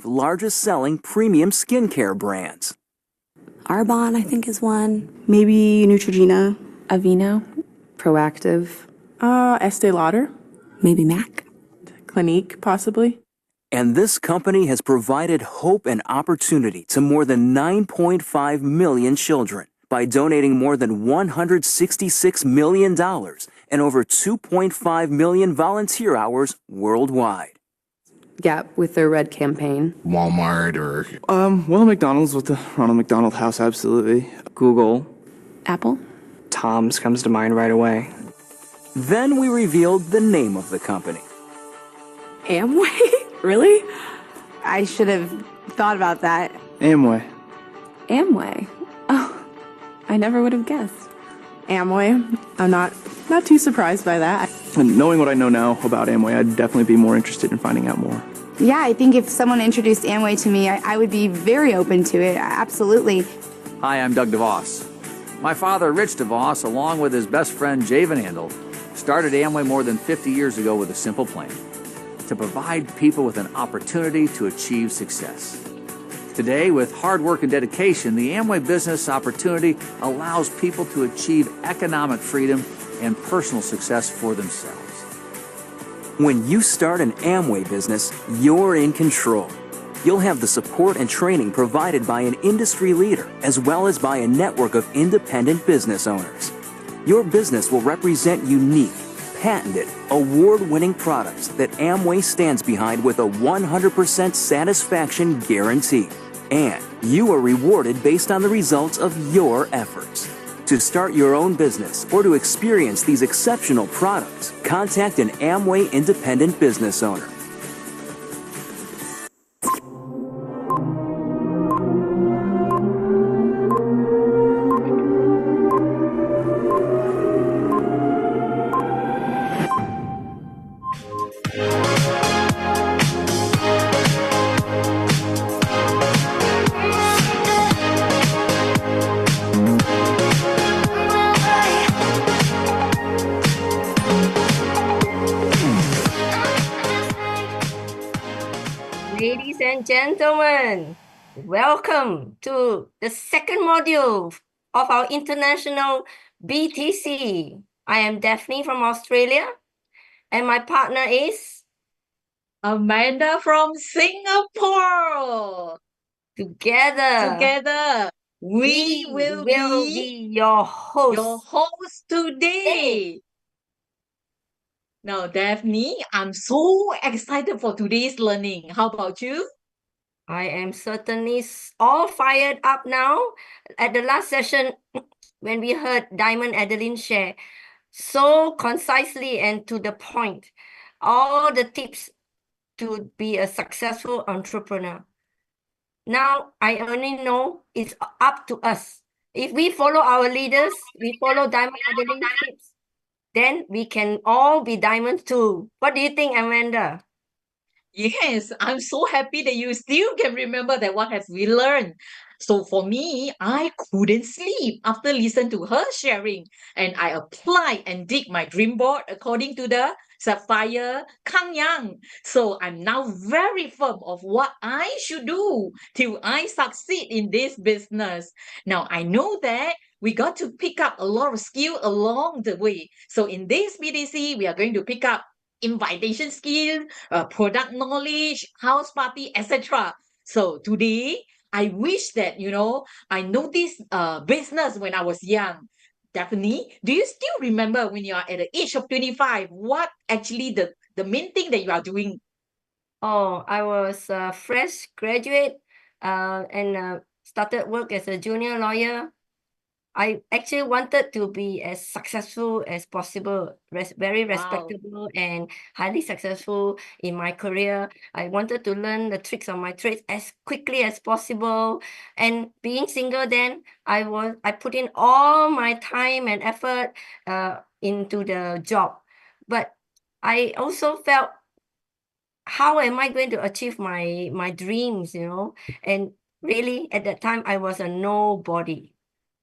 largest selling premium skincare brands. Arbonne, I think, is one. Maybe Neutrogena. Aveeno. Proactive. Estee Lauder. Maybe MAC. Clinique, possibly. And this company has provided hope and opportunity to more than 9.5 million children by donating more than $166 million and over 2.5 million volunteer hours worldwide. Gap with their Red campaign. Walmart or... Well, McDonald's with the Ronald McDonald House, absolutely. Google. Apple. Tom's comes to mind right away. Then we revealed the name of the company. Amway? Really? I should have thought about that. Amway. Amway. Oh, I never would have guessed. Amway. I'm not too surprised by that. And knowing what I know now about Amway, I'd definitely be more interested in finding out more. Yeah, I think if someone introduced Amway to me, I would be very open to it. Absolutely. Hi, I'm Doug DeVos. My father, Rich DeVos, along with his best friend, Jay Van Andel, started Amway more than 50 years ago with a simple plan: to provide people with an opportunity to achieve success. Today, with hard work and dedication, the Amway business opportunity allows people to achieve economic freedom and personal success for themselves. When you start an Amway business, you're in control. You'll have the support and training provided by an industry leader, as well as by a network of independent business owners. Your business will represent unique, patented, award-winning products that Amway stands behind with a 100% satisfaction guarantee. And you are rewarded based on the results of your efforts. To start your own business or to experience these exceptional products, contact an Amway independent business owner. Ladies and gentlemen, welcome to the second module of our international BTC. I am Daphne from Australia, and my partner is Amanda from Singapore. Together we will be your host. Today. Now, Daphne, I'm so excited for today's learning. How about you? I am certainly all fired up now. At the last session, when we heard Diamond Adeline share so concisely and to the point, all the tips to be a successful entrepreneur. Now, I only know it's up to us. If we follow our leaders, we follow Diamond Adeline's tips, then we can all be diamonds too. What do you think, Amanda? Yes, I'm so happy that you still can remember that what have we learned. So for me, I couldn't sleep after listening to her sharing, and I applied and did my dream board according to the Sapphire Kang Yang. So I'm now very firm of what I should do till I succeed in this business. Now I know that we got to pick up a lot of skill along the way. So in this BDC, we are going to pick up invitation skill, product knowledge, house party, etc. So today, I wish that, I know this business when I was young. Daphne, do you still remember when you are at the age of 25, what actually the main thing that you are doing? Oh, I was a fresh graduate and started work as a junior lawyer. I actually wanted to be as successful as possible, very respectable and highly successful in my career. I wanted to learn the tricks of my trades as quickly as possible. And being single then, I put in all my time and effort into the job. But I also felt, how am I going to achieve my dreams, And really, at that time, I was a nobody.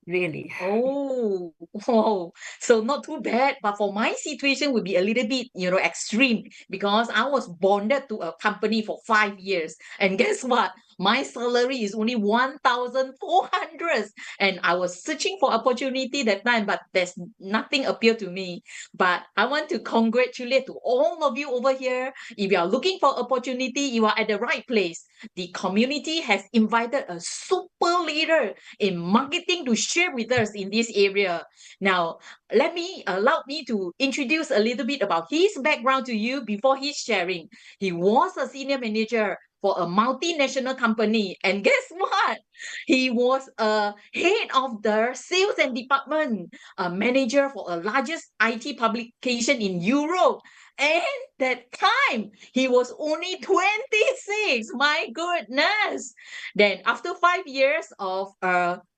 really. Oh, wow. So not too bad. But for my situation would be a little bit, extreme because I was bonded to a company for 5 years. And guess what? My salary is only 1,400. And I was searching for opportunity that time, but there's nothing appeared to me. But I want to congratulate to all of you over here. If you are looking for opportunity, you are at the right place. The community has invited a super leader in marketing to share with us in this area. Now, allow me to introduce a little bit about his background to you before he's sharing. He was a senior manager for a multinational company, and guess what? He was a head of the sales and department, a manager for a largest IT publication in Europe. And that time he was only 26. My goodness. Then after 5 years of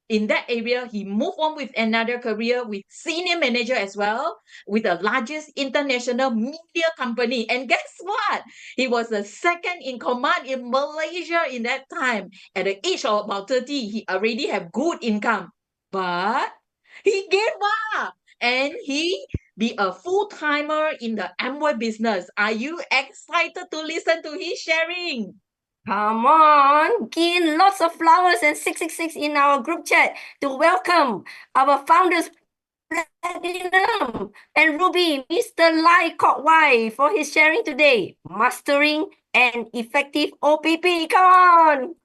in that area, he moved on with another career with senior manager as well, with the largest international media company. And guess what? He was the second in command in Malaysia in that time. At the age of about 30, he already have good income. But he gave up and he be a full-timer in the Amway business. Are you excited to listen to his sharing? Come on, give lots of flowers and 666 in our group chat to welcome our founders, Platinum and Ruby, Mr. Lai Kok Wai, for his sharing today. Mastering an effective OPP. Come on.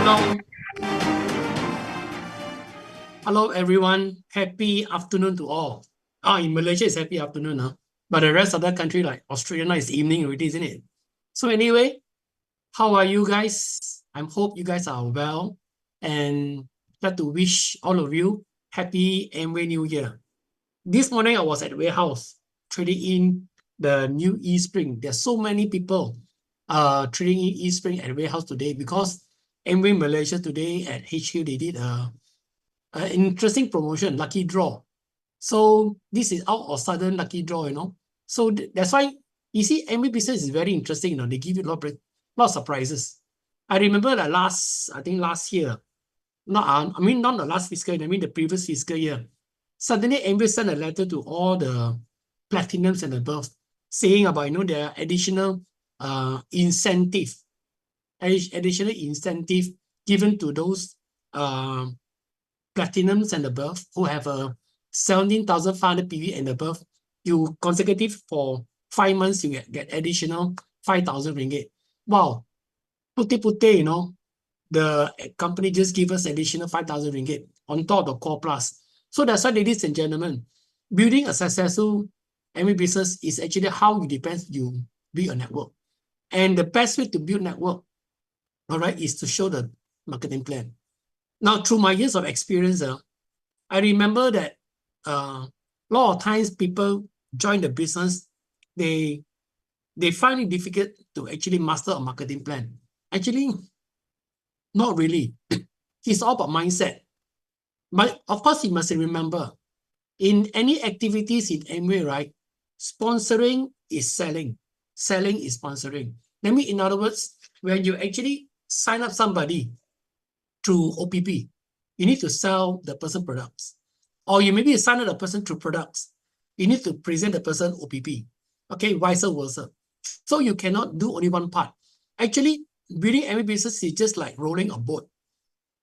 Hello. Hello, everyone. Happy afternoon to all. In Malaysia, it's happy afternoon, huh? But the rest of the country, like Australia, now it's evening already, isn't it? So anyway, how are you guys? I hope you guys are well. And like to wish all of you happy Amway New Year. This morning, I was at warehouse trading in the new eSpring. There's so many people trading in eSpring at warehouse today because Amway Malaysia today at HQ, they did an interesting promotion, lucky draw. So this is out of sudden lucky draw, So that's why you see Amway business is very interesting. They give you a lot of surprises. I remember the last year, not the last fiscal year, I mean the previous fiscal year. Suddenly Amway sent a letter to all the platinums and above saying about their additional incentive given to those platinums and above who have a 17,500 PV and above. You consecutive for 5 months, you get additional 5,000 ringgit. Wow, putih, the company just give us additional 5,000 ringgit on top of the core plus. So that's why, ladies and gentlemen, building a successful Amway business is actually how you build a network. And the best way to build network, all right, is to show the marketing plan. Now, through my years of experience, I remember that a lot of times people join the business, they find it difficult to actually master a marketing plan. Actually, not really. It's all about mindset. But of course, you must remember, in any activities in Amway, right, sponsoring is selling. Selling is sponsoring. That means, in other words, when you actually sign up somebody through OPP, you need to sell the person products. Or you maybe sign up a person through products. You need to present the person OPP. Okay, vice versa. So you cannot do only one part. Actually, building Amway business is just like rolling a boat.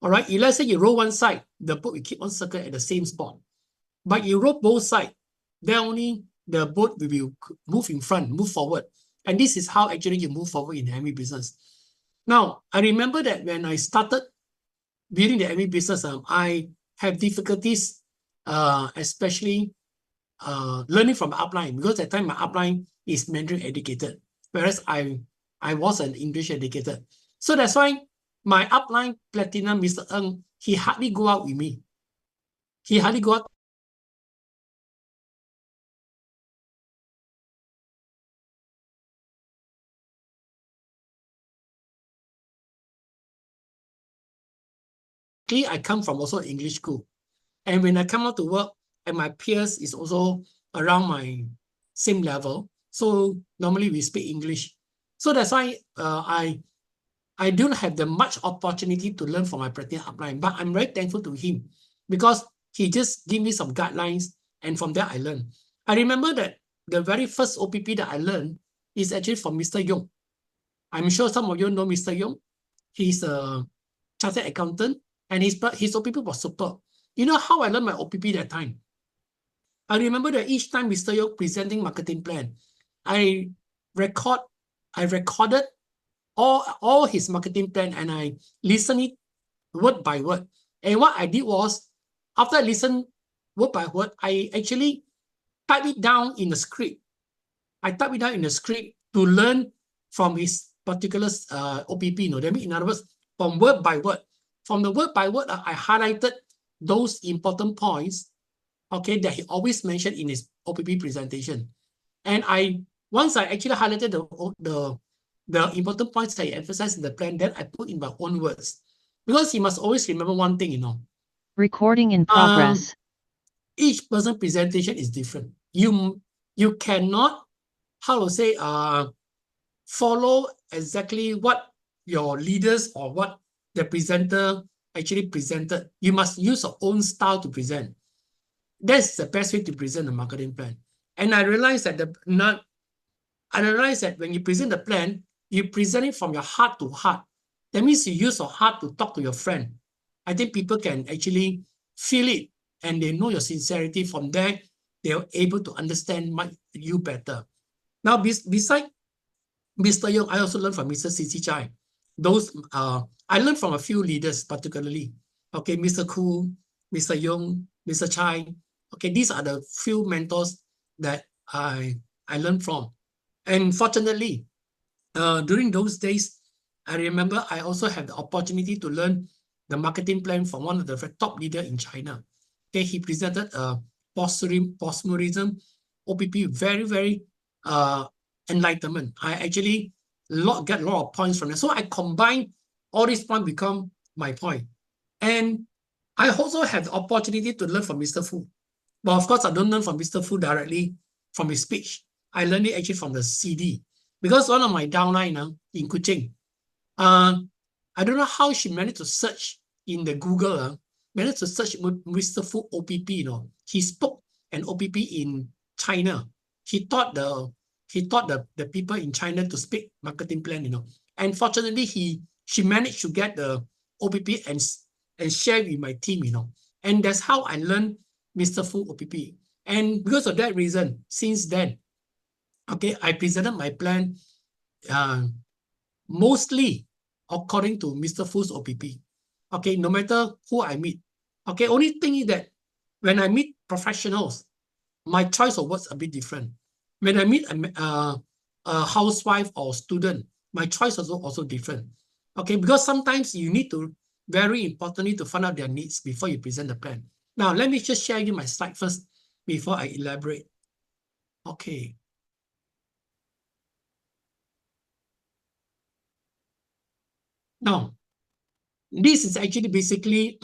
All right, if let's say you roll one side, the boat will keep on circling at the same spot. But you roll both sides, then only the boat will move in front, move forward. And this is how actually you move forward in the Amway business. Now, I remember that when I started building the Amway business, I have difficulties, especially learning from the upline, because at the time my upline is Mandarin educated, whereas I was an English educated. So that's why my upline platinum, Mr. Ng, he hardly go out with me. He hardly go out. I come from also English school. And when I come out to work, and my peers is also around my same level. So normally we speak English. So that's why I don't have the much opportunity to learn from my practice upline, but I'm very thankful to him because he just gave me some guidelines, and from there I learned. I remember that the very first OPP that I learned is actually from Mr. Yong. I'm sure some of you know Mr. Yong. He's a chartered accountant, and his OPP was superb. You know how I learned my OPP that time? I remember that each time Mr. Yong presenting marketing plan, I recorded all his marketing plan, and I listened it word by word. And what I did was, after I listened word by word, I actually type it down in the script. I type it down in the script to learn from his particular OPP. You know, that means, in other words, from word by word. From the word by word, I highlighted those important points, okay, that he always mentioned in his OPP presentation. And once I actually highlighted the important points that he emphasized in the plan, then I put in my own words. Because you must always remember one thing, you know. Recording in progress. Each person's presentation is different. You cannot, how to say, follow exactly what your leaders or what the presenter actually presented. You must use your own style to present. That's the best way to present a marketing plan. And I realized that when you present the plan, you present it from your heart to heart. That means you use your heart to talk to your friend. I think people can actually feel it, and they know your sincerity. From there, they're able to understand you better. Now, besides Mr. Yong, I also learned from Mr. C.C. Chai. I learned from a few leaders, particularly. Okay, Mr. Koo, Mr. Yong, Mr. Chai. Okay, these are the few mentors that I learned from. And fortunately, during those days, I remember I also had the opportunity to learn the marketing plan from one of the top leaders in China. Okay, he presented a posturism OPP, very, very enlightenment. I actually get a lot of points from that. So I combine all these points become my point. And I also have the opportunity to learn from Mr. Fu. But of course, I don't learn from Mr. Fu directly from his speech. I learned it actually from the CD. Because one of my downline in Kuching, I don't know how she managed to search in the Google, managed to search Mr. Fu OPP. You know, he spoke an OPP in China. He taught the people in China to speak marketing plan. You know, and fortunately, she managed to get the OPP and share with my team. You know, and that's how I learned Mr. Fu OPP. And because of that reason, since then, okay, I presented my plan mostly according to Mr. Fu's OPP. Okay, no matter who I meet. Okay, only thing is that when I meet professionals, my choice of words a bit different. When I meet a housewife or student, my choice is also different. Okay, because sometimes you need to, very importantly, to find out their needs before you present the plan. Now, let me just share you my slide first before I elaborate. Okay. Now, this is actually basically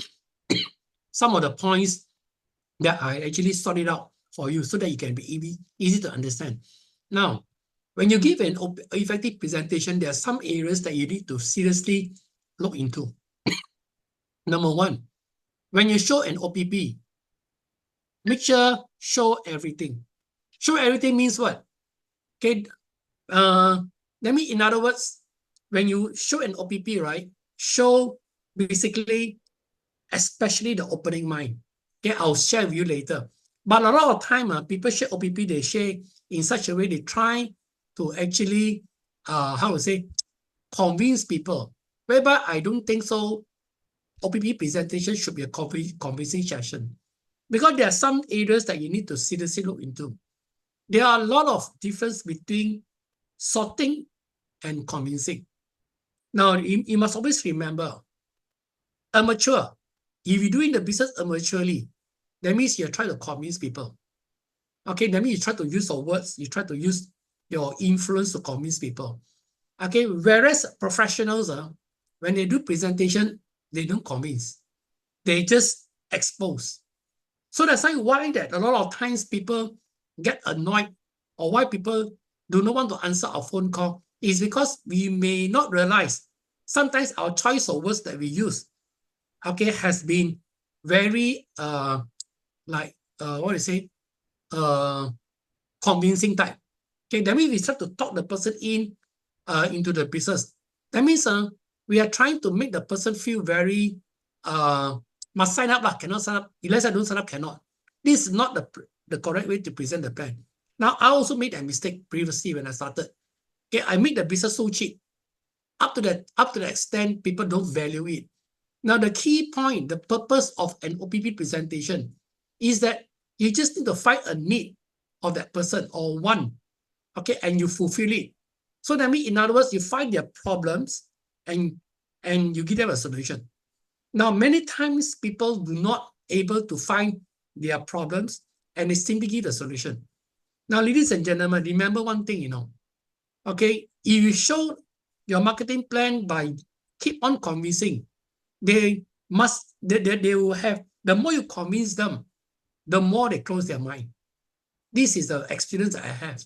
some of the points that I actually sorted out for you so that you can be easy to understand. Now, when you give an effective presentation, there are some areas that you need to seriously look into. Number one, when you show an OPP, make sure show everything. Show everything means what? Okay, let me, in other words, when you show an OPP, right, show basically, especially the opening mind. Okay, I'll share with you later. But a lot of time, people share OPP, they share in such a way, they try to actually, how to say, convince people. Whereby I don't think so. OPP presentation should be a convincing session. Because there are some areas that you need to seriously look into. There are a lot of difference between sorting and convincing. Now, you must always remember, amateur, if you're doing the business amateurly, that means you're trying to convince people. Okay, that means you try to use your words, you try to use your influence to convince people. Okay, whereas professionals, when they do presentation, they don't convince. They just expose. So that's why that a lot of times people get annoyed or why people do not want to answer our phone call is because we may not realize sometimes our choice of words that we use, okay, has been very what do you say, convincing type. Okay, that means we start to talk the person into the business. That means we are trying to make the person feel very must sign up, cannot sign up. Unless I don't sign up, cannot. This is not the correct way to present the plan. Now, I also made that mistake previously when I started. Okay, I made the business so cheap. Up to the extent people don't value it. Now, the key point, the purpose of an OPP presentation is that you just need to find a need of that person or one, okay, and you fulfill it. So that means, in other words, you find their problems and you give them a solution. Now, many times people do not able to find their problems and they simply give a solution. Now, ladies and gentlemen, remember one thing, okay, if you show your marketing plan by keep on convincing, they will have, the more you convince them, the more they close their mind. This is the experience that I have.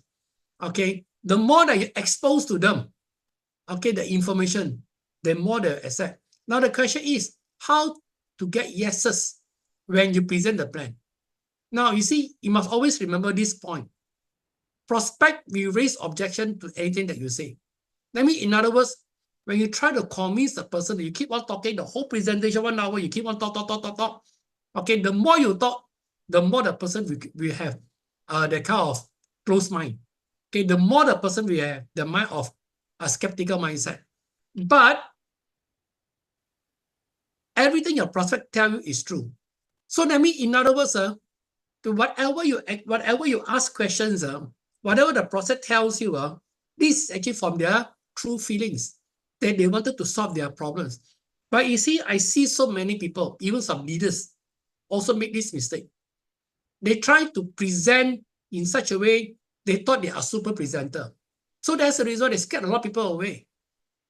Okay, the more that you expose to them, okay, the information, the more they accept. Now the question is how to get yeses when you present the plan. Now you see, you must always remember this point. Prospect will raise objection to anything that you say. That means, in other words, when you try to convince the person, you keep on talking the whole presentation 1 hour, you keep on talk. Okay, the more you talk, the more the person will have that kind of closed mind. Okay, the more the person will have the mind of a skeptical mindset. But everything your prospect tell you is true. So that means, in other words, whatever you ask questions, whatever the prospect tells you, this is actually from their true feelings that they wanted to solve their problems. But you see, I see so many people, even some leaders, also make this mistake. They try to present in such a way they thought they are super presenter. So that's the reason they scared a lot of people away.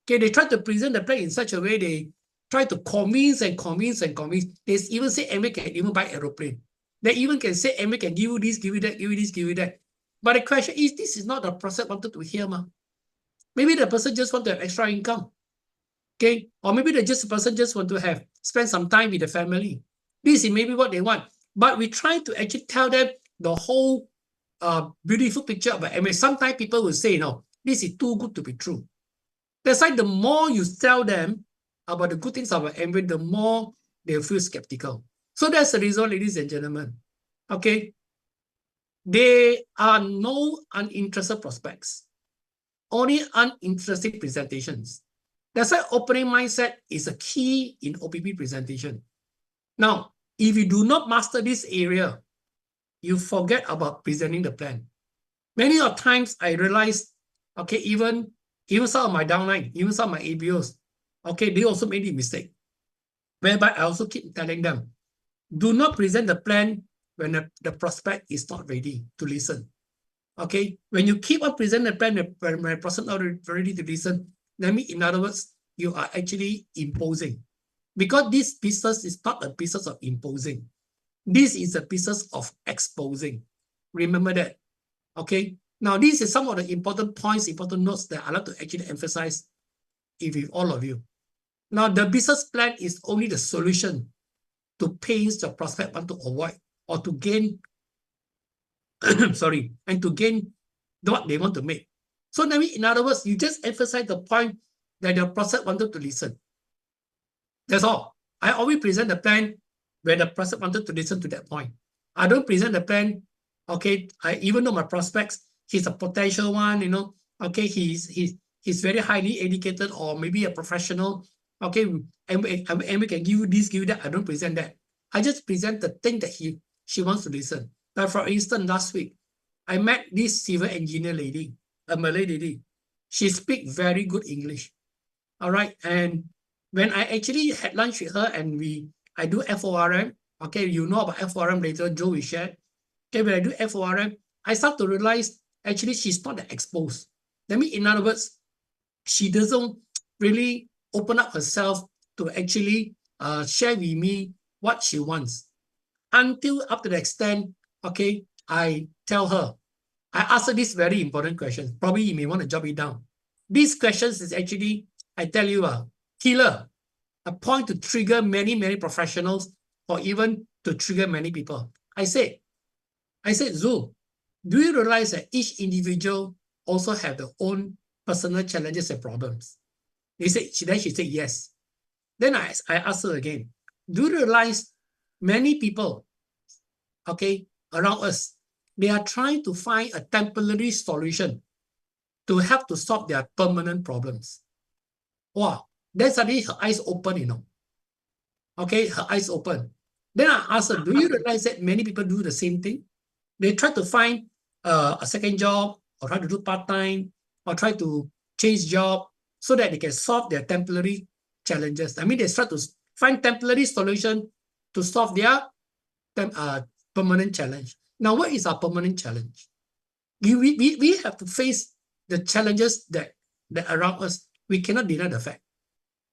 Okay, they try to present the plan in such a way they try to convince. They even say Amway can even buy aeroplane. They even can say Amway can give you this, give you that, give you this, give you that. But the question is, this is not the person wanted to hear. Maybe the person just want to have extra income. Okay, or maybe the person just want to spend some time with the family. This is maybe what they want. But we try to actually tell them the whole beautiful picture about Amway. Sometimes people will say, no, this is too good to be true. That's why the more you tell them about the good things about Amway, the more they'll feel skeptical. So that's the reason, ladies and gentlemen. Okay, there are no uninterested prospects, only uninteresting presentations. That's why opening mindset is a key in OPP presentation. Now, if you do not master this area, you forget about presenting the plan. Many of times I realize, okay, even some of my downline, even some of my ABOs, okay, they also made a mistake. Whereby I also keep telling them, do not present the plan when the prospect is not ready to listen. Okay, when you keep on presenting the plan when the prospect is not ready to listen, that means, in other words, you are actually imposing. Because this business is not a business of imposing. This is a business of exposing. Remember that. Okay. Now, these are some of the important points, important notes that I like to actually emphasize with all of you. Now, the business plan is only the solution to pains the prospect want to avoid or to gain, and to gain what they want to make. So, in other words, you just emphasize the point that your prospect wanted to listen. That's all. I always present the plan where the prospect wanted to listen to that point. I don't present the plan, okay, even though my prospects, he's a potential one, okay, he's very highly educated or maybe a professional, okay, and we can give you this, give you that. I don't present that. I just present the thing that she wants to listen. Like, for instance, last week, I met this civil engineer lady, a Malay lady. She speaks very good English. All right. And when I actually had lunch with her and I do FORM, okay, you know about FORM later, Joe will share. Okay, when I do FORM, I start to realize actually she's not that exposed. That means, in other words, she doesn't really open up herself to actually share with me what she wants. Until up to the extent, okay, I tell her, I asked her this very important question. Probably you may want to jot it down. These questions is actually, I tell you, a killer, a point to trigger many, many professionals or even to trigger many people. I said, Zul, do you realize that each individual also have their own personal challenges and problems? Then she said, yes. Then I asked her again, do you realize many people, okay, around us, they are trying to find a temporary solution to help to solve their permanent problems? Wow, then suddenly her eyes open, you know. Okay, her eyes open. Then I asked her, do you realize that many people do the same thing? They try to find a second job or try to do part-time or try to change job so that they can solve their temporary challenges. I mean, they try to find temporary solution to solve their permanent challenge. Now, what is our permanent challenge? We have to face the challenges that around us. We cannot deny the fact.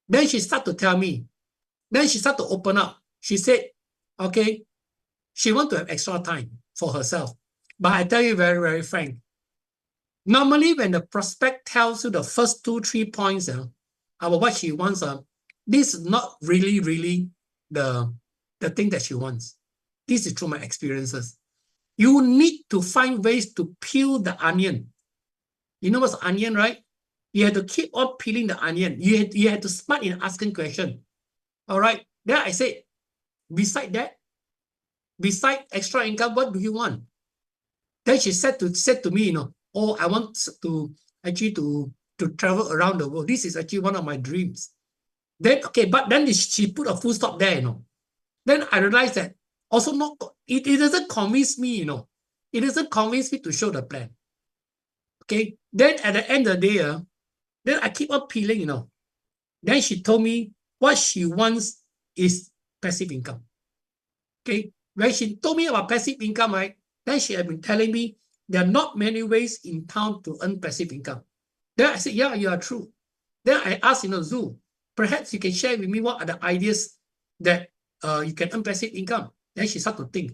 Then she started to tell me, then she started to open up. She said, okay, she wants to have extra time for herself. But I tell you very, very frank, normally when the prospect tells you the first 2-3 points about what she wants, this is not really the thing that she wants. This is through my experiences. You need to find ways to peel the onion. You know what's onion, right? You have to keep on peeling the onion. You have to smart in asking questions. All right. Then I said, beside that, beside extra income, what do you want? Then she said to me, you know, oh, I want to actually to travel around the world. This is actually one of my dreams. Then, okay, but then she put a full stop there, you know. Then I realized that also not, it doesn't convince me, you know. It doesn't convince me to show the plan. Okay, then at the end of the day, then I keep on peeling, you know. Then she told me what she wants is passive income. Okay, when she told me about passive income, right, then she had been telling me there are not many ways in town to earn passive income. Then I said, yeah, you are true. Then I asked, you know, Zul, perhaps you can share with me what are the ideas that you can earn passive income. Then she started to think,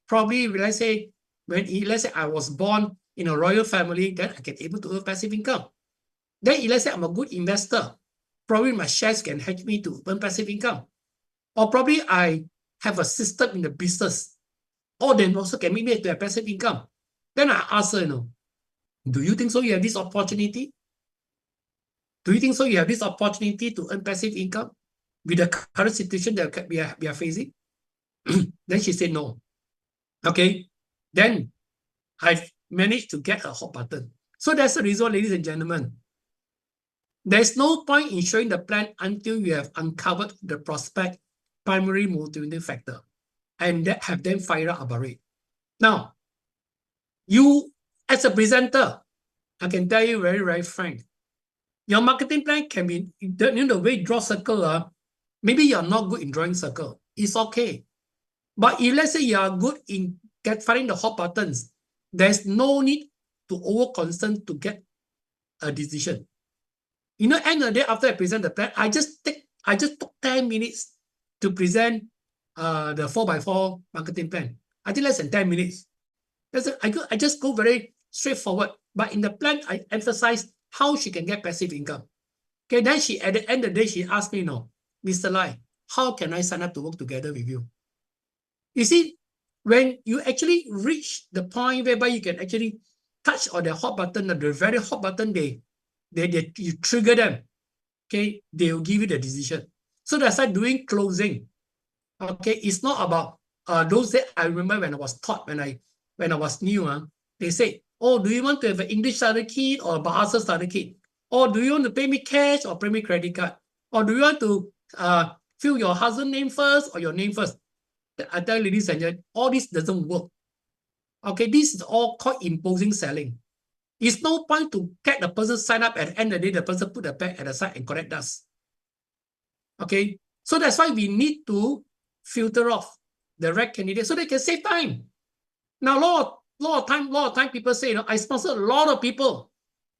probably, let's say I was born in a royal family, then I can able to earn passive income. Then let's say I'm a good investor, probably my shares can help me to earn passive income. Or probably I have a system in the business, or then also can make me to have passive income. Then I asked her, you know, do you think so you have this opportunity? Do you think so you have this opportunity to earn passive income with the current situation that we are facing? Then she said no. Okay, then I've managed to get a hot button. So that's the reason, ladies and gentlemen. There's no point in showing the plan until you have uncovered the prospect primary motivating factor and that have them fired up about it. Now, you as a presenter, I can tell you very, very frank, your marketing plan can be, the way you draw circle, maybe you're not good in drawing circle. It's okay. But if let's say you are good in finding the hot buttons, there's no need to over-concern to get a decision. You know, end of the day, after I present the plan, I just took 10 minutes to present the 4x4 marketing plan. I think less than 10 minutes. I just go very straightforward. But in the plan, I emphasize how she can get passive income. Okay, then at the end of the day, she asked me, you know, Mr. Lai, how can I sign up to work together with you? You see, when you actually reach the point whereby you can actually touch on the hot button, the very hot button, you trigger them, okay, they will give you the decision. So that's why doing closing, okay, it's not about those that I remember when I was taught, when I was new, they say, oh, do you want to have an English starter kit or a Bahasa starter kit? Or do you want to pay me cash or pay me credit card? Or do you want to fill your husband's name first or your name first? I tell you, ladies and gentlemen, all this doesn't work. Okay, this is all called imposing selling. It's no point to get the person sign up at the end of the day, the person put the bag at the side and collect dust. Okay, so that's why we need to filter off the right candidate so they can save time. Now, lot of time people say, you know, I sponsor a lot of people,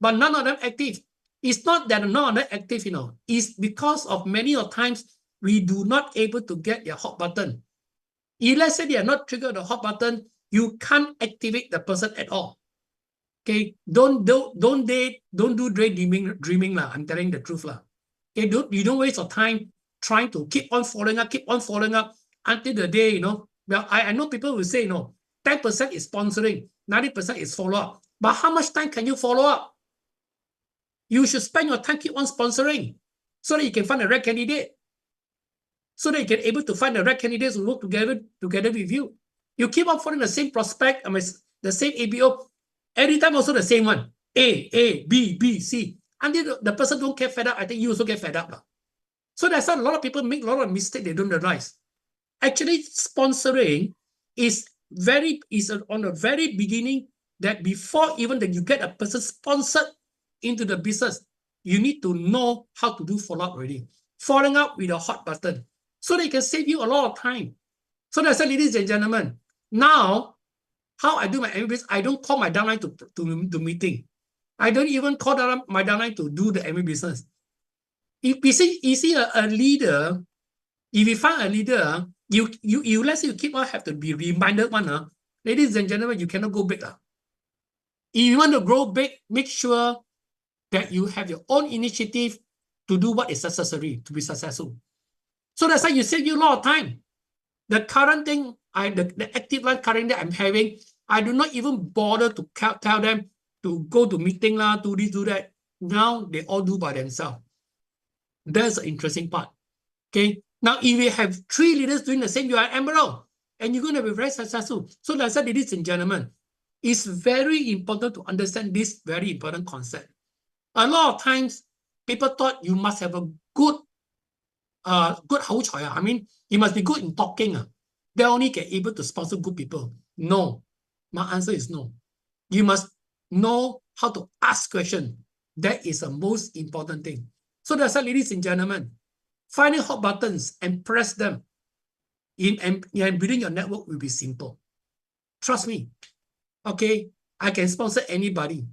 but none of them active. It's not that none of them active, you know. It's because of many of times we do not able to get their hot button. If let's say they are not triggered the hot button, you can't activate the person at all. Okay, don't do dreaming lah. I'm telling the truth lah. Okay, you don't waste your time trying to keep on following up until the day, well, I know people will say, 10% is sponsoring, 90% is follow up. But how much time can you follow up? You should spend your time keep on sponsoring so that you can find the right candidate. So that you can able to find the right candidates who work together with you. You keep on following the same prospect, the same ABO, every time also the same one. A, B, B, C. Until the person don't get fed up, I think you also get fed up. So that's why a lot of people make a lot of mistakes they don't realize. Actually, sponsoring is on the very beginning, that before even that you get a person sponsored into the business, you need to know how to do follow-up already. Following up with a hot button so that it can save you a lot of time. So that's why, ladies and gentlemen, now how I do my MBA business, I don't call my downline to meeting. I don't even call my downline to do the MBA business. If you see a leader, if you find a leader, you let's say you keep on have to be reminded one, ladies and gentlemen, you cannot go big. If you want to grow big, make sure that you have your own initiative to do what is necessary to be successful. So that's why you save you a lot of time. The current thing, the active line currently I'm having, I do not even bother to tell them to go to meeting lah, do this, do that. Now they all do by themselves. That's the interesting part. Okay. Now, if you have 3 leaders doing the same, you are emerald, and you're going to be very successful. So that's why, ladies and gentlemen, it's very important to understand this very important concept. A lot of times, people thought you must have a good I mean, you must be good in talking. They only get able to sponsor good people. No. My answer is no. You must know how to ask questions. That is the most important thing. So that's why, ladies and gentlemen, finding hot buttons and press them and building your network will be simple. Trust me. Okay, I can sponsor anybody.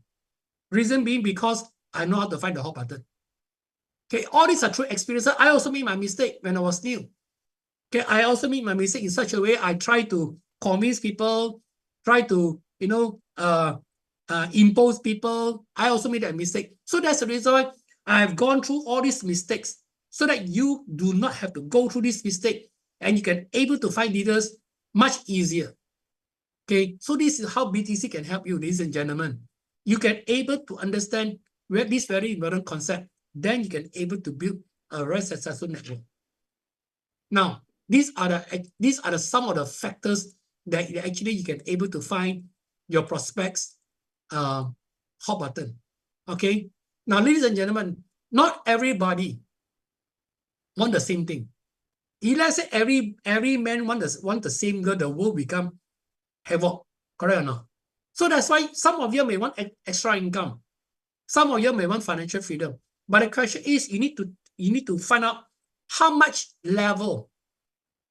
Reason being because I know how to find the hot button. Okay, all these are true experiences. I also made my mistake when I was new. Okay, I also made my mistake in such a way I try to convince people, try to, impose people. I also made that mistake. So that's the reason why I've gone through all these mistakes so that you do not have to go through this mistake and you can able to find leaders much easier. Okay, so this is how BTC can help you, ladies and gentlemen. You can able to understand this very important concept. Then you can able to build a very successful network. Now, these are the some of the factors that actually you can able to find your prospects hot button. Okay. Now, ladies and gentlemen, not everybody want the same thing. If let's say every man want the same girl, the world become havoc. Correct or not? So that's why some of you may want extra income. Some of you may want financial freedom. But the question is, you need to find out how much level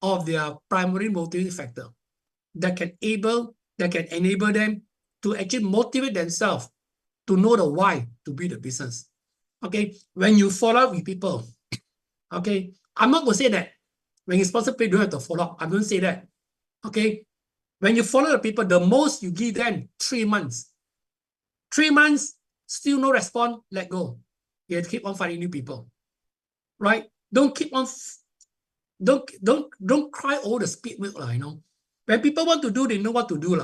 of their primary motivating factor that can enable them to actually motivate themselves to know the why to build a business. Okay, when you follow up with people, okay, I'm not going to say that when you sponsor people, you don't have to follow up. I'm going to say that. Okay, when you follow the people, the most you give them 3 months. 3 months, still no response, let go. You have to keep on finding new people, right? Don't keep on, don't cry over the spilled milk, When people want to do, they know what to do,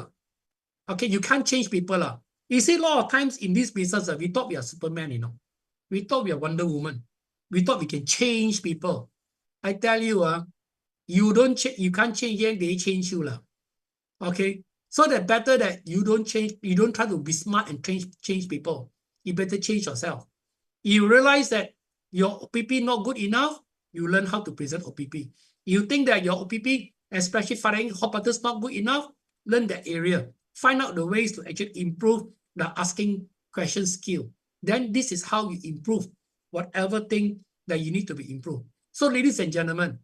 Okay, you can't change people, You see, a lot of times in this business, we thought we are Superman, We thought we are Wonder Woman. We thought we can change people. I tell you, you can't change them, they change you, Okay, so that better that you don't change, you don't try to be smart and change people. You better change yourself. You realize that your OPP not good enough, you learn how to present OPP. You think that your OPP, especially finding hot buttons, not good enough, learn that area. Find out the ways to actually improve the asking question skill. Then this is how you improve whatever thing that you need to be improved. So, ladies and gentlemen,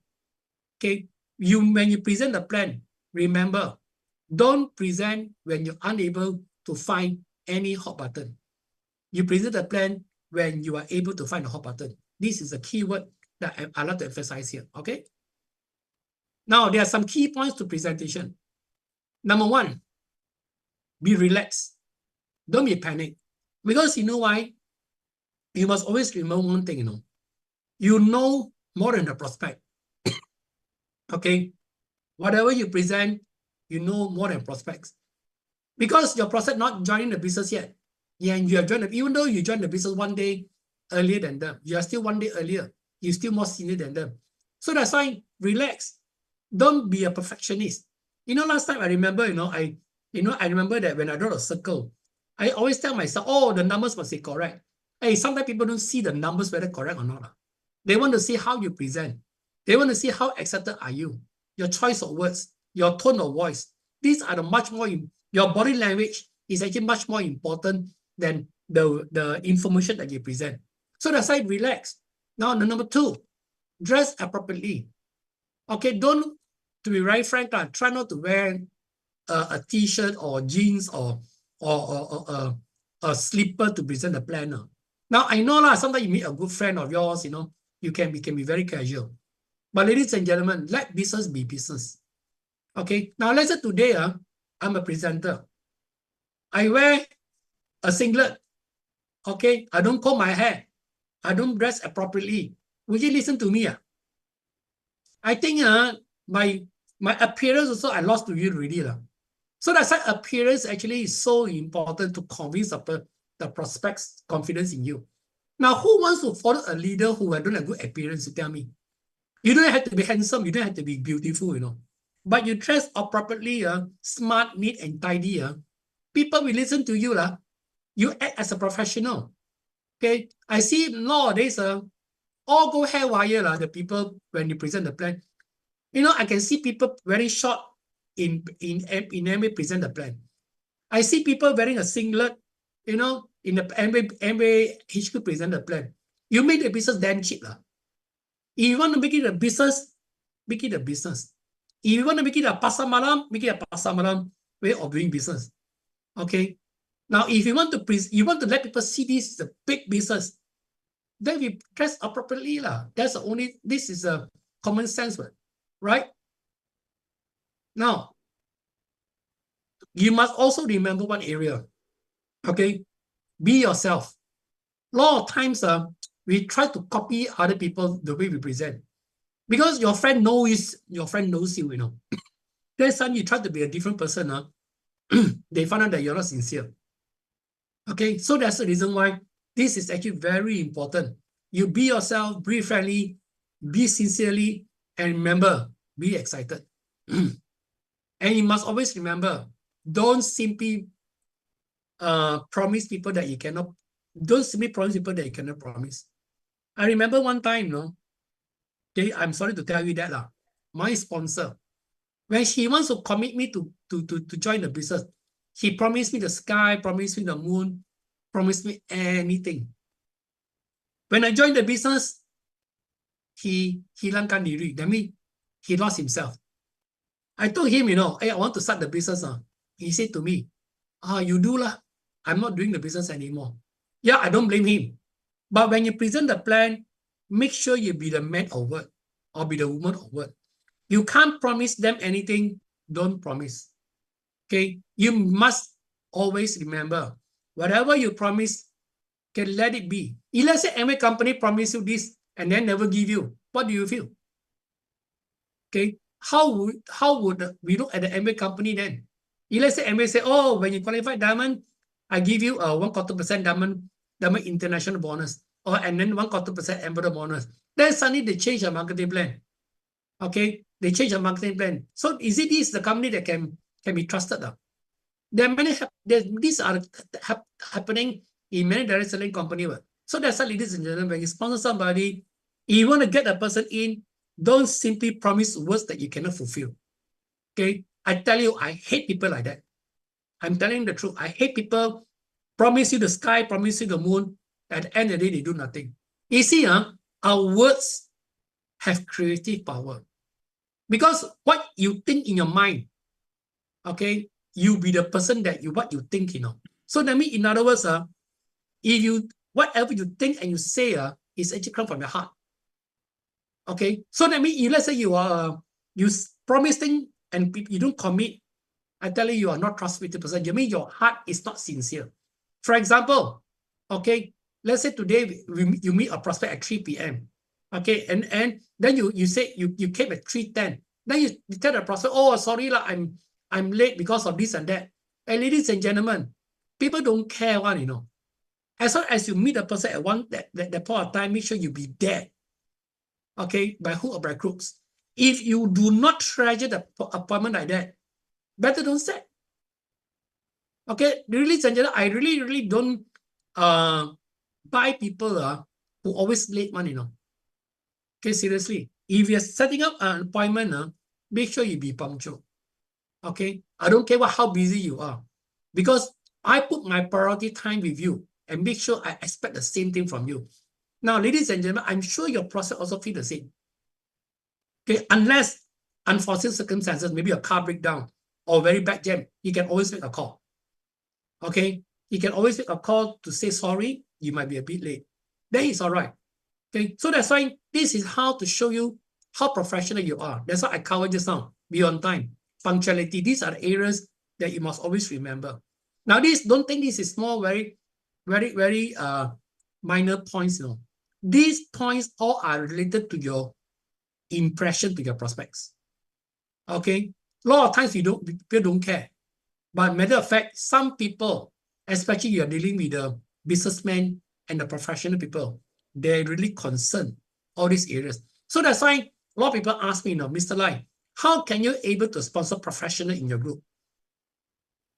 okay, when you present the plan, remember, don't present when you're unable to find any hot button. You present the plan when you are able to find a hot button. This is a key word that I like to emphasize here, okay? Now, there are some key points to presentation. Number 1, be relaxed. Don't be panicked. Because you know why? You must always remember one thing, you know more than the prospect. Okay? Whatever you present, you know more than prospects. Because your prospect not joining the business yet. Yeah, and you have joined, even though you joined the business one day earlier than them, you are still one day earlier. You're still more senior than them. So that's why relax. Don't be a perfectionist. Last time I remember, I remember that when I draw a circle, I always tell myself, oh, the numbers must be correct. Hey, sometimes people don't see the numbers whether correct or not. They want to see how you present. They want to see how excited are you, your choice of words, your tone of voice. These are the much more, your body language is actually much more important than the information that you present. So that's why relax. Now, the number 2, dress appropriately. Okay, don't, to be very frank, try not to wear a t-shirt or jeans or a slipper to present the plan. Now, I know sometimes you meet a good friend of yours, you can be very casual. But ladies and gentlemen, let business be business. Okay, now let's say today, I'm a presenter. I wear a singlet. Okay, I don't comb my hair. I don't dress appropriately. Would you listen to me? I think my appearance also I lost to you already. So that's why appearance actually is so important to convince the prospects' confidence in you. Now, who wants to follow a leader who don't have good appearance? You tell me. You don't have to be handsome. You don't have to be beautiful, But you dress appropriately, smart, neat, and tidy. People will listen to you. You act as a professional. Okay, I see nowadays, all go hair wire, the people, when you present the plan. I can see people very short in MA present the plan. I see people wearing a singlet, in the MA HQ present the plan. You make the business damn cheap. If you want to make it a business, make it a business. If you want to make it a pasar malam, make it a pasar malam way of doing business. Okay. Now, if you want to let people see this is a big business, then we dress appropriately. This is a common sense word, right? Now, you must also remember one area. Okay. Be yourself. A lot of times, we try to copy other people the way we present. Because your friend knows you, Then suddenly you try to be a different person, they find out that you're not sincere. Okay, so that's the reason why this is actually very important. You be yourself, be friendly, be sincerely, and remember, be excited. And you must always remember, don't simply promise people that you cannot, don't simply promise people that you cannot promise. I remember one time, okay, I'm sorry to tell you that, my sponsor, when he wants to commit me to join the business, he promised me the sky, promised me the moon, promised me anything. When I joined the business, he hilang diri. That means he lost himself. I told him, hey, I want to start the business. He said to me, you do lah. I'm not doing the business anymore. Yeah, I don't blame him. But when you present the plan, make sure you be the man of word or be the woman of word. You can't promise them anything, don't promise. Okay, you must always remember, whatever you promise, can let it be. If let's say MA company promise you this and then never give you, what do you feel? Okay, how would we look at the MA company then? If let's say MA say, oh, when you qualify diamond, I give you a 1/4% diamond international bonus, and then 1/4% ambassador bonus. Then suddenly they change their marketing plan. Okay, they change their marketing plan. So is it this the company that can be trusted? There are many, these are happening in many direct selling companies. So that's why, ladies and gentlemen, when you sponsor somebody, if you want to get a person in, don't simply promise words that you cannot fulfill. Okay, I tell you, I hate people like that. I'm telling the truth. I hate people promise you the sky, promise you the moon. At the end of the day, they do nothing. You see, our words have creative power. Because what you think in your mind, okay, you be the person that what you think, So that means, in other words, whatever you think and you say, is actually come from your heart. Okay, so that means if let's say you promise things and you don't commit, I tell you, you are not trustworthy person. You mean your heart is not sincere. For example, okay, let's say today you meet a prospect at 3 p.m. Okay, and then you say you came at 3:10. Then you tell the prospect, oh, sorry lah, I'm late because of this and that. And ladies and gentlemen, people don't care one, you know. As long as you meet the person at that point of time, make sure you be there. Okay, by hook or by crooks. If you do not treasure the appointment like that, better don't set. Okay, ladies and gentlemen, I really don't buy people who always late one, you know. Okay, seriously. If you're setting up an appointment, make sure you be punctual. Okay, I don't care how busy you are, because I put my priority time with you and make sure I expect the same thing from you. Now, ladies and gentlemen, I'm sure your process also feel the same. Okay, unless unforeseen circumstances, maybe a car breakdown or very bad jam, you can always make a call. Okay, you can always make a call to say sorry, you might be a bit late. Then it's all right. Okay, so that's why this is how to show you how professional you are. That's what I covered just now. Be on time, punctuality. These are the areas that you must always remember. Now, don't think this is small, very minor points. You know, these points all are related to your impression to your prospects. Okay, a lot of times people don't care, but matter of fact, some people, especially you are dealing with the businessmen and the professional people, they're really concerned all these areas. So that's why a lot of people ask me, you know, Mr. Lai, how can you able to sponsor professional in your group?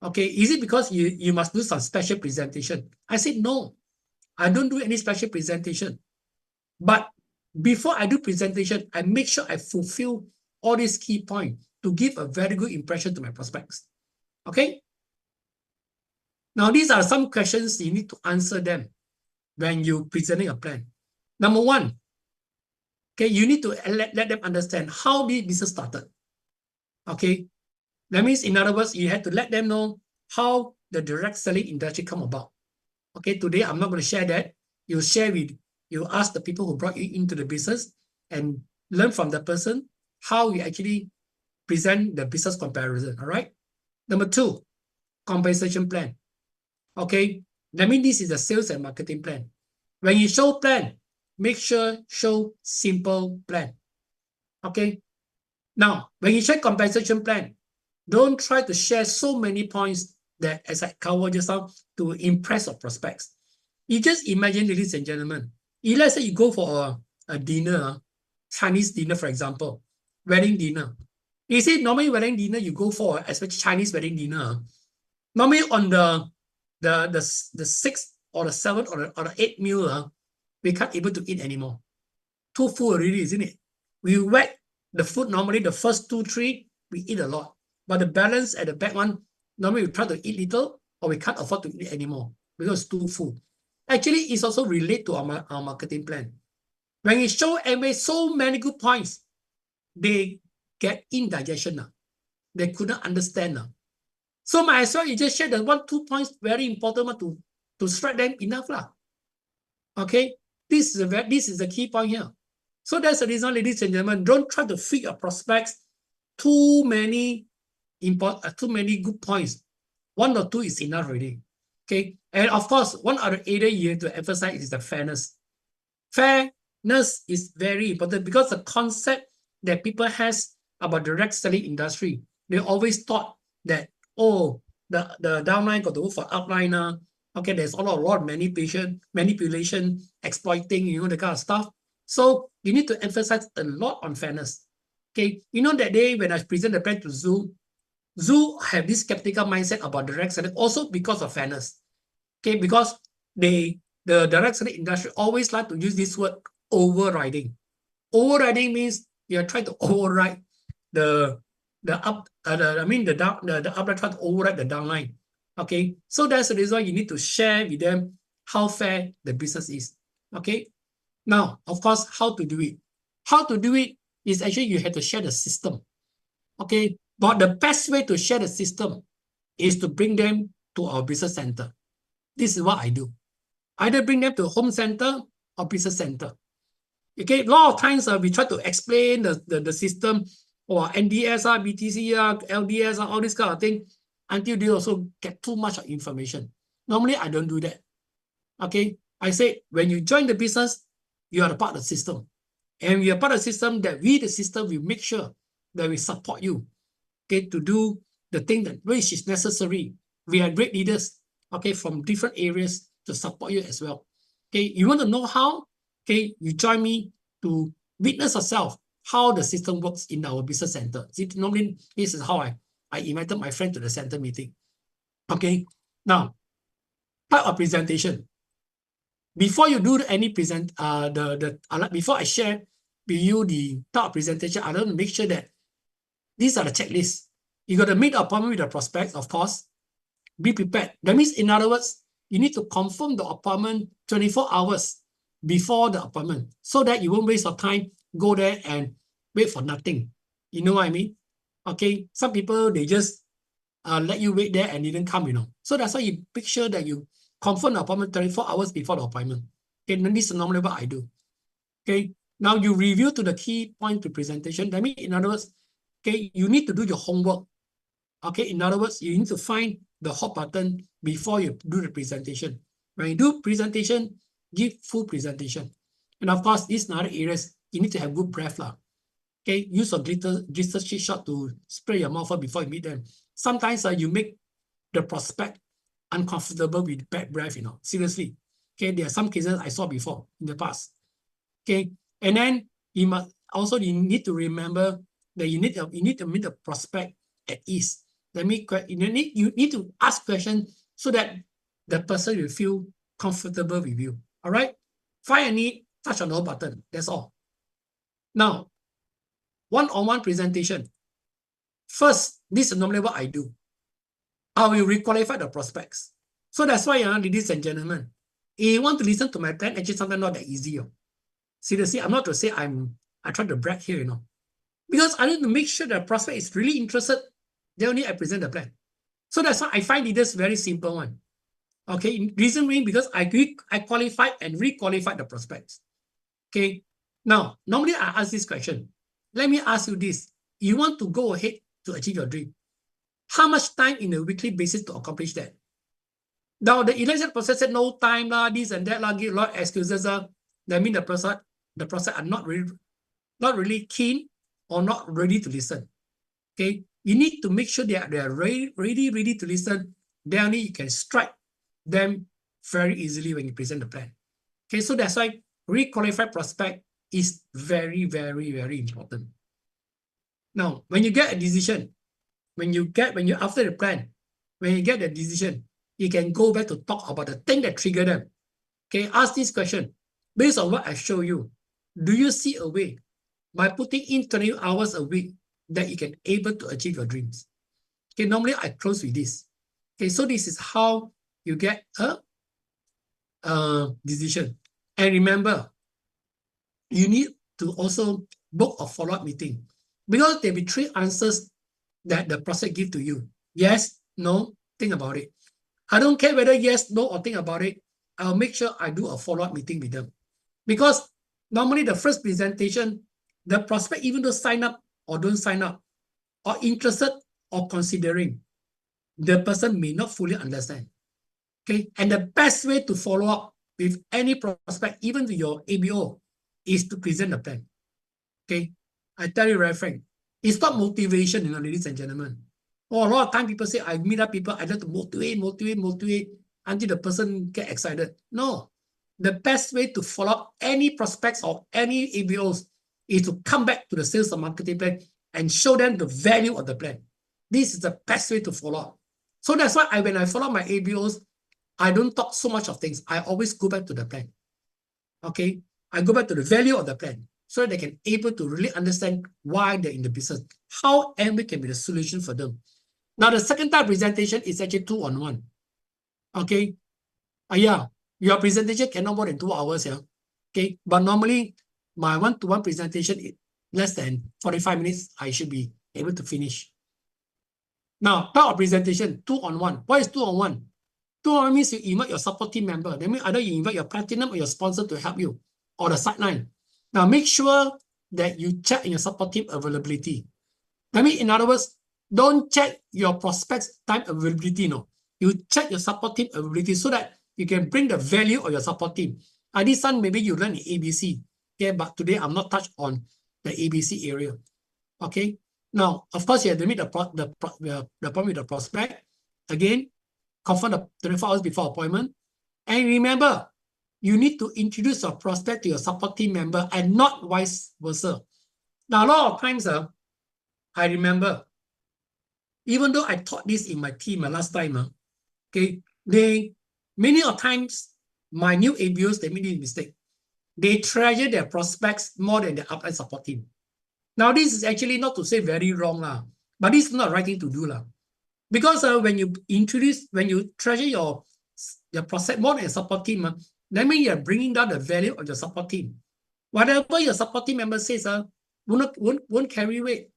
Okay, is it because you must do some special presentation? I said, no, I don't do any special presentation. But before I do presentation, I make sure I fulfill all these key points to give a very good impression to my prospects. Okay? Now, these are some questions you need to answer them when you're presenting a plan. Number one, okay, you need to let them understand how the business started. Okay? That means, in other words, you have to let them know how the direct selling industry come about. Okay, today I'm not going to share that. You ask the people who brought you into the business and learn from the person how you actually present the business comparison. All right. Number two, compensation plan. Okay, that means this is a sales and marketing plan. When you show plan, make sure show simple plan. Okay. Now, when you share compensation plan, don't try to share so many points that, as I covered just now, to impress your prospects. You just imagine, ladies and gentlemen, if let's say you go for a dinner, Chinese dinner, for example, wedding dinner. You see, normally wedding dinner you go for, especially Chinese wedding dinner, normally on the sixth or the seventh or the eighth meal, we can't able to eat anymore. Too full already, isn't it? We whack the food normally, the first 2, 3, we eat a lot. But the balance at the back one, normally we try to eat little or we can't afford to eat anymore because it's too full. Actually, it's also related to our marketing plan. When we show Amway so many good points, they get indigestion now. They couldn't understand now. So might as well you just share the 1, 2 points, very important one to strike them enough lah. Okay, this is the key point here. So that's the reason, ladies and gentlemen, don't try to feed your prospects too many good points. 1 or 2 is enough already. Okay, and of course, one other area you have to emphasize is the fairness. Fairness is very important because the concept that people has about direct selling industry, they always thought that, oh, the downline got to work for upliner. Okay, there's a lot of manipulation, exploiting, you know, the kind of stuff. So you need to emphasize a lot on fairness. Okay, you know that day when I present the plan to Zoo have this skeptical mindset about direct selling also because of fairness. Okay, because the direct selling industry always like to use this word overriding. Overriding means you're trying to override the upline trying to override the downline. Okay, so that's the reason you need to share with them how fair the business is. Okay, now of course, how to do it? How to do it is actually you have to share the system. Okay, but the best way to share the system is to bring them to our business center. This is what I do. Either bring them to home center or business center. Okay, a lot of times we try to explain the system or NDS, BTC, LDS, all this kind of thing until they also get too much information. Normally, I don't do that. Okay, I say when you join the business, you are a part of the system. And we are part of the system that we, the system, will make sure that we support you, okay, to do the thing that which is necessary. We are great leaders, okay, from different areas to support you as well. Okay, you want to know how? Okay, you join me to witness yourself how the system works in our business center. See, normally, this is how I invited my friend to the center meeting. Okay, now, type of presentation. Before you do any before I share with you the type of presentation, I want to make sure that these are the checklists. You got to make the appointment with the prospects, of course. Be prepared. That means, in other words, you need to confirm the appointment 24 hours before the appointment so that you won't waste your time, go there and wait for nothing. You know what I mean? Okay, some people, they just let you wait there and didn't come, So that's why you make sure that you confirm the appointment 24 hours before the appointment. Okay, and this is normally what I do. Okay, now you review to the key point to presentation. That means, in other words, okay, you need to do your homework. Okay, in other words, you need to find the hot button before you do the presentation. When you do presentation, give full presentation. And of course, these other areas, you need to have good breath. Okay, use a glitter sheet shot to spray your mouth before you meet them. Sometimes you make the prospect uncomfortable with bad breath, seriously. Okay, there are some cases I saw before in the past. Okay, and then you need to remember that you need to meet the prospect at ease. That means you need to ask questions so that the person will feel comfortable with you. All right, find a need, touch on the whole button. That's all. Now, one-on-one presentation. First, this is normally what I do. I will requalify the prospects. So that's why, ladies and gentlemen, if you want to listen to my plan, actually sometimes not that easy. Seriously, I'm not to say I try to brag here, because I need to make sure the prospect is really interested. Then only I present the plan. So that's why I find it is very simple one. Okay, reason being because I qualify and requalify the prospects. Okay, now normally I ask this question. Let me ask you this: you want to go ahead to achieve your dream? How much time in a weekly basis to accomplish that? Now the election process said no time this and that give a lot of excuses That means the process are not really keen or not ready to listen. Okay, you need to make sure they are ready to listen. Then only you can strike them very easily when you present the plan. Okay, so that's why requalified prospect is very, very, very important. Now, when you get a decision, after the plan, when you get the decision, you can go back to talk about the thing that triggered them. Okay, ask this question. Based on what I show you, do you see a way by putting in 20 hours a week that you can able to achieve your dreams? Okay, normally I close with this. Okay, so this is how you get a decision. And remember, you need to also book a follow-up meeting because there'll be 3 answers that the prospect give to you. Yes, no, think about it. I don't care whether yes, no, or think about it. I'll make sure I do a follow-up meeting with them. Because normally the first presentation, the prospect, even though sign up or don't sign up, or interested or considering, the person may not fully understand. Okay, and the best way to follow up with any prospect, even to your ABO, is to present the plan. Okay, I tell you very frank, it's not motivation, ladies and gentlemen. Oh, a lot of time people say, I meet up people, I like to motivate until the person get excited. No, the best way to follow up any prospects or any ABOs is to come back to the sales and marketing plan and show them the value of the plan. This is the best way to follow up. So that's why when I follow my ABOs, I don't talk so much of things. I always go back to the plan. Okay, I go back to the value of the plan so they can able to really understand why they're in the business, how Amway can be the solution for them. Now, the second type presentation is actually 2-on-1. Okay, yeah, your presentation cannot more than 2 hours. Yeah, okay, but normally my 1-to-1 presentation is less than 45 minutes. I should be able to finish. Now, type of presentation 2-on-1. What is 2-on-1? 2-on-1 means you invite your support team member. That means either you invite your platinum or your sponsor to help you, or the sideline. Now, make sure that you check in your support team availability. That means, in other words, don't check your prospects time availability. No, you check your support team ability so that you can bring the value of your support team. This one, maybe you learn in ABC. Okay, but today I'm not touched on the ABC area. Okay. Now, of course, you have to meet the appointment with the prospect. Again, confirm the 24 hours before appointment. And remember, you need to introduce your prospect to your support team member and not vice versa. Now, a lot of times, I remember, even though I taught this in my team last time, okay, many of times, my new ABOs, they made this mistake. They treasure their prospects more than their upline support team. Now, this is actually not to say very wrong, but this is not the right thing to do. Because when you treasure your prospect more than your support team, that means you're bringing down the value of your support team. Whatever your support team member says, won't carry weight.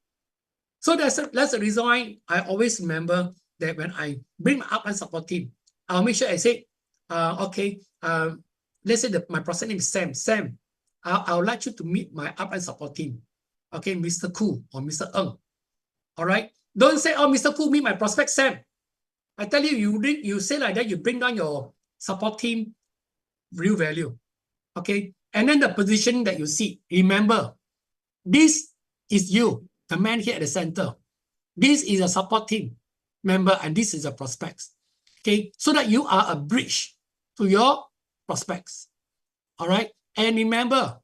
So that's the reason why I always remember that when I bring my upline support team, I'll make sure I say, okay, let's say my prospect name is Sam. Sam, I would like you to meet my upline support team. Okay, Mr. Koo or Mr. Ng. All right. Don't say, oh, Mr. Koo, meet my prospect Sam. I tell you, you say like that, you bring down your support team real value. Okay. And then the position that you see, remember, this is you, the man here at the center. This is a support team member, and this is a prospects. Okay. So that you are a bridge to your prospects. All right. And remember,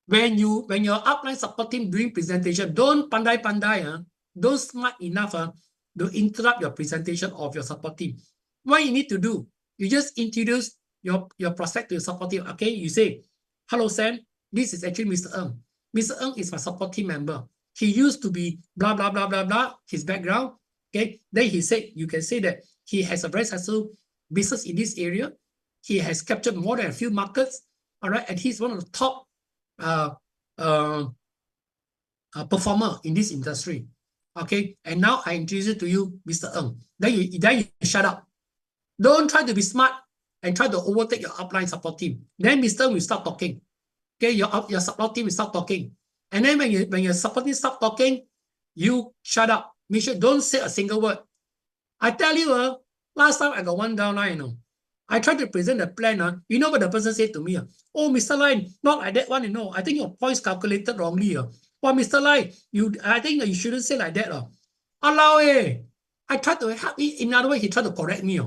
when your upline support team doing presentation, don't pandai, don't smart enough to interrupt your presentation of your support team. What you need to do, you just introduce your prospect to your support team. Okay, you say, hello Sam, this is actually Mr. Ng. Mr. Ng is my support team member. He used to be blah, blah, blah, blah, blah, his background. Okay, then you can say that he has a very successful business in this area. He has captured more than a few markets. All right, and he's one of the top performer in this industry. Okay, and now I introduce to you, Mr. Ng. Then you shut up. Don't try to be smart and try to overtake your upline support team. Then Mr. Ng will start talking. Okay, your support team will start talking. And then when your support team start talking, you shut up. Make sure don't say a single word. I tell you, last time I got one downline, I tried to present the plan. You know what the person said to me? Oh, Mr. Lai, not like that one, I think your points calculated wrongly. Well, Mr. Lai, I think that you shouldn't say like that. Allow I tried to help him. In other words, he tried to correct me.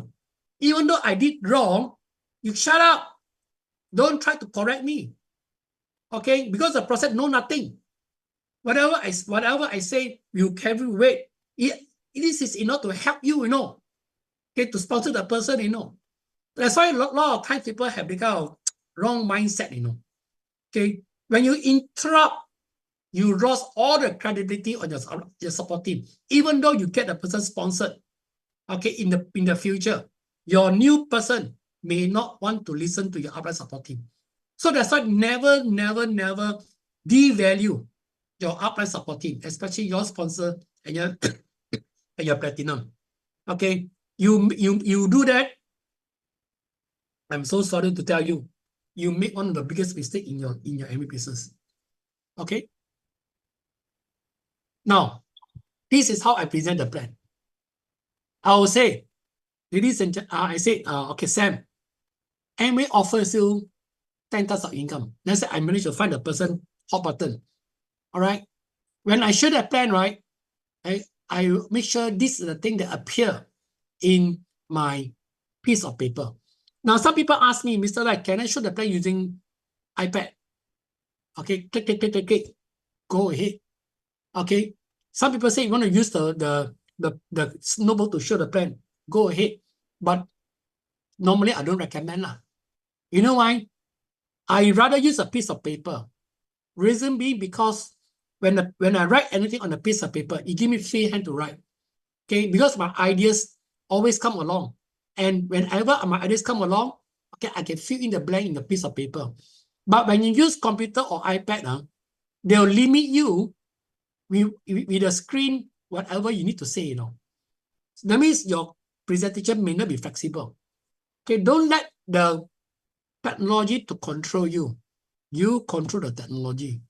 Even though I did wrong, you shut up. Don't try to correct me. Okay? Because the process know nothing. Whatever I say, you carry weight. This is in order to help you, Okay, to sponsor the person, That's why a lot of times people have the kind of wrong mindset, Okay, when you interrupt, you lose all the credibility on your support team, even though you get the person sponsored. Okay, in the future, your new person may not want to listen to your upline support team. So that's why never devalue your upline support team, especially your sponsor and your platinum. Okay, you do that. I'm so sorry to tell you, you make one of the biggest mistakes in your MBA business. Okay. Now, this is how I present the plan. I will say, ladies and gentlemen, I say, okay, Sam, MBA offers you 10 times of income. Let's say I manage to find the person hot button. All right. When I show that plan, right, I make sure this is the thing that appear in my piece of paper. Now, some people ask me, Mr. Lai, can I show the plan using iPad? Okay, click. Go ahead. Okay. Some people say you want to use the snowball to show the plan. Go ahead. But normally I don't recommend. You know why? I rather use a piece of paper. Reason being because when I write anything on a piece of paper, it gives me free hand to write. Okay, because my ideas always come along. And whenever my ideas come along, okay, I can fill in the blank in the piece of paper. But when you use computer or iPad, they'll limit you with the screen, whatever you need to say, So that means your presentation may not be flexible. Okay, don't let the technology to control you. You control the technology.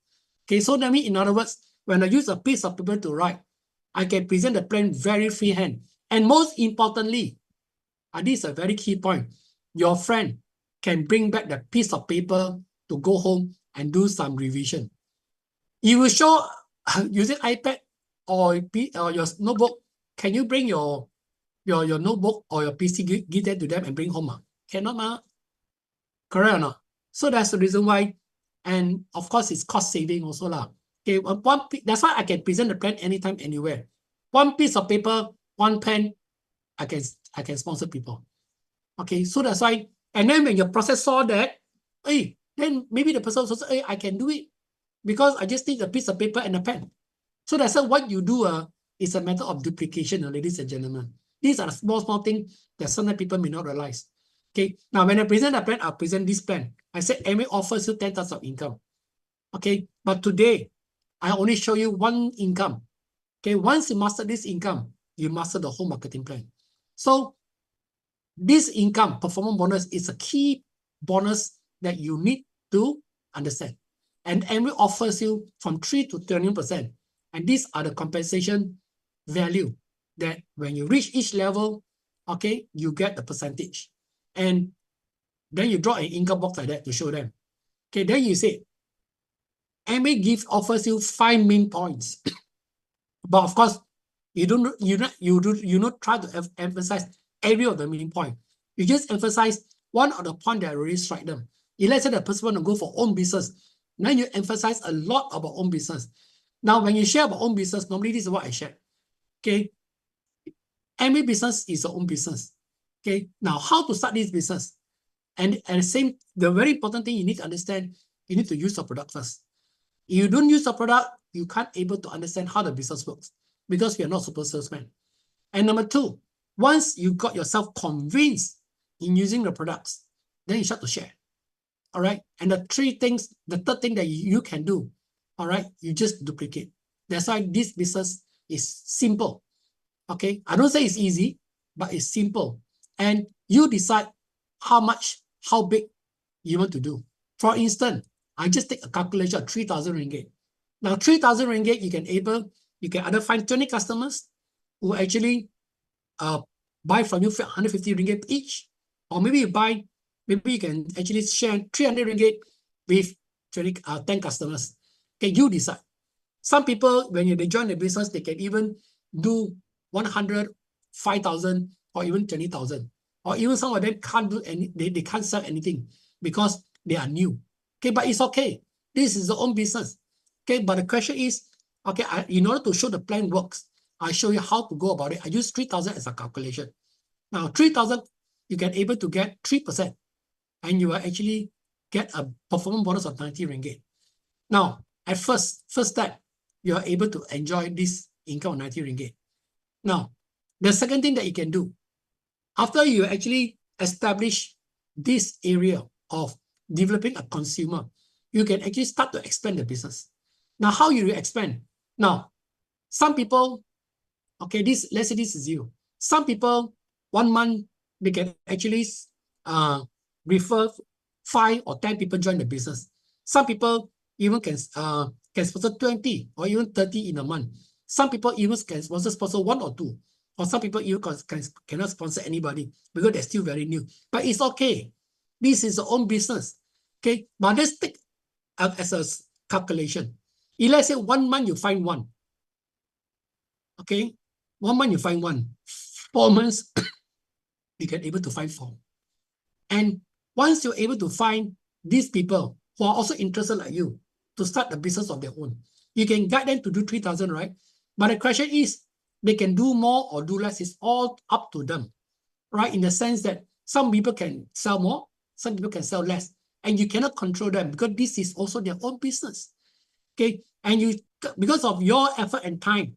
Okay, so that means, in other words, when I use a piece of paper to write, I can present the plan very freehand. And most importantly, This is a very key point. Your friend can bring back the piece of paper to go home and do some revision. You will show using iPad or your notebook. Can you bring your notebook or your PC, give that to them and bring home? Cannot, ma? Correct or not? So that's the reason why, and of course it's cost saving also lah. Okay, that's why I can present the plan anytime, anywhere. One piece of paper, one pen, I can sponsor people. Okay, so that's why, and then when your process saw that, hey, then maybe the person also say, hey, I can do it because I just need a piece of paper and a pen. So that's why what you do is a matter of duplication, ladies and gentlemen. These are the small things that sometimes people may not realize. Okay, now when I present a plan, I'll present this plan. I said Amway offers you 10 types of income. Okay, but today, I only show you one income. Okay, once you master this income, you master the whole marketing plan. So this income performance bonus is a key bonus that you need to understand. And Amway offers you from 3 to 20%. And these are the compensation value that when you reach each level, okay, you get the percentage. And then you draw an income box like that to show them. Okay, then you say, Amway offers you 5 main points. But of course, you not try to emphasize every of the main point. You just emphasize one of the point that really strike them. If let's say the person want to go for own business, then you emphasize a lot about own business. Now, when you share about own business, normally this is what I share. Okay, Amway business is your own business. Okay, now how to start this business? And the very important thing you need to understand, you need to use your product first. If you don't use the product, you can't able to understand how the business works because we are not super salesmen. And number 2, once you got yourself convinced in using the products, then you start to share. All right. And the third thing that you can do, all right, you just duplicate. That's why this business is simple. Okay. I don't say it's easy, but it's simple. And you decide how much, how big you want to do. For instance, I just take a calculation of 3,000 ringgit. Now, 3,000 ringgit, you can either find 20 customers who actually buy from you 150 ringgit each, or maybe you can actually share 300 ringgit with 10 customers. Okay, you decide. Some people, when they join the business, they can even do 100, 5,000, or even 20,000. Or even some of them can't do they can't sell anything because they are new. Okay, but it's okay. This is their own business. Okay, but the question is, okay, in order to show the plan works, I show you how to go about it. I use 3,000 as a calculation. Now, 3,000, you can able to get 3%, and you will actually get a performance bonus of 90 ringgit. Now, at first step, you are able to enjoy this income of 90 ringgit. Now, the second thing that you can do, after you actually establish this area of developing a consumer, you can actually start to expand the business. Now, how you expand? Now, some people, okay, let's say this is you. Some people, 1 month, they can actually refer 5 or 10 people join the business. Some people even can sponsor 20 or even 30 in a month. Some people even can sponsor 1 or 2. Or some people even cannot sponsor anybody because they're still very new. But it's okay. This is your own business. Okay, but let's take as a calculation. If let's say 1 month you find 1. Okay, 1 month you find 1. 4 months, you can able to find 4. And once you're able to find these people who are also interested like you to start the business of their own, you can guide them to do 3,000, right? But the question is, they can do more or do less. It's all up to them, right? In the sense that some people can sell more, some people can sell less, and you cannot control them because this is also their own business. Okay, and because of your effort and time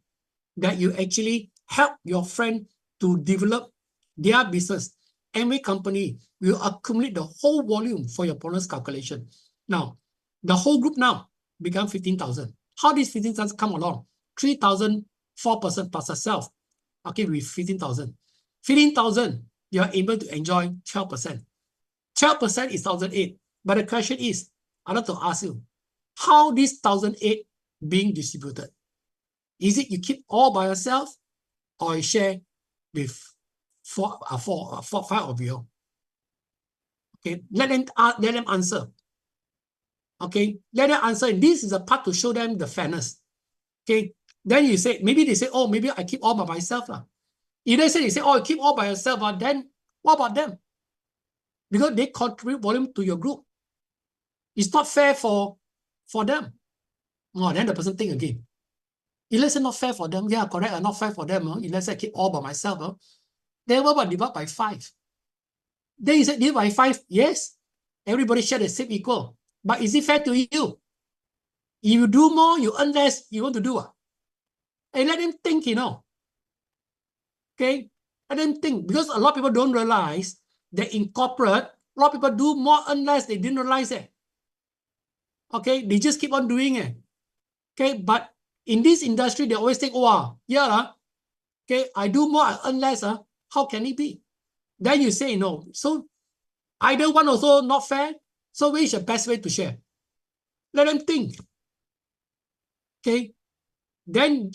that you actually help your friend to develop their business, Amway company will accumulate the whole volume for your bonus calculation. Now, the whole group now become 15,000. How does 15,000 come along? 3,000, 4% plus yourself. Okay, with 15,000. 15,000, you are able to enjoy 12%. 12% is 1,008. But the question is, I'd like to ask you, how this 1,008 being distributed? Is it you keep all by yourself or you share with for five of you. Okay, let them answer. Okay, let them answer. This is a part to show them the fairness. Okay, then you say, maybe they say, oh, maybe I keep all by myself. If they say, oh, keep all by yourself, then what about them? Because they contribute volume to your group. It's not fair for them. Oh, then the person think again. If let's say not fair for them, yeah, correct, not fair for them. If let's say I keep all by myself, then what about divide by 5? Then you say divide by 5, yes, everybody share the same equal. But is it fair to you? If you do more, you earn less, you want to do what? And let them think, Okay? Let them think. Because a lot of people don't realize that in corporate, a lot of people do more, earn less, they didn't realize it. Okay? They just keep on doing it. Okay? But in this industry, they always think, oh, yeah, okay, I do more, I earn less. How can it be? Then you say no. So either one also not fair. So which is the best way to share? Let them think. Okay? Then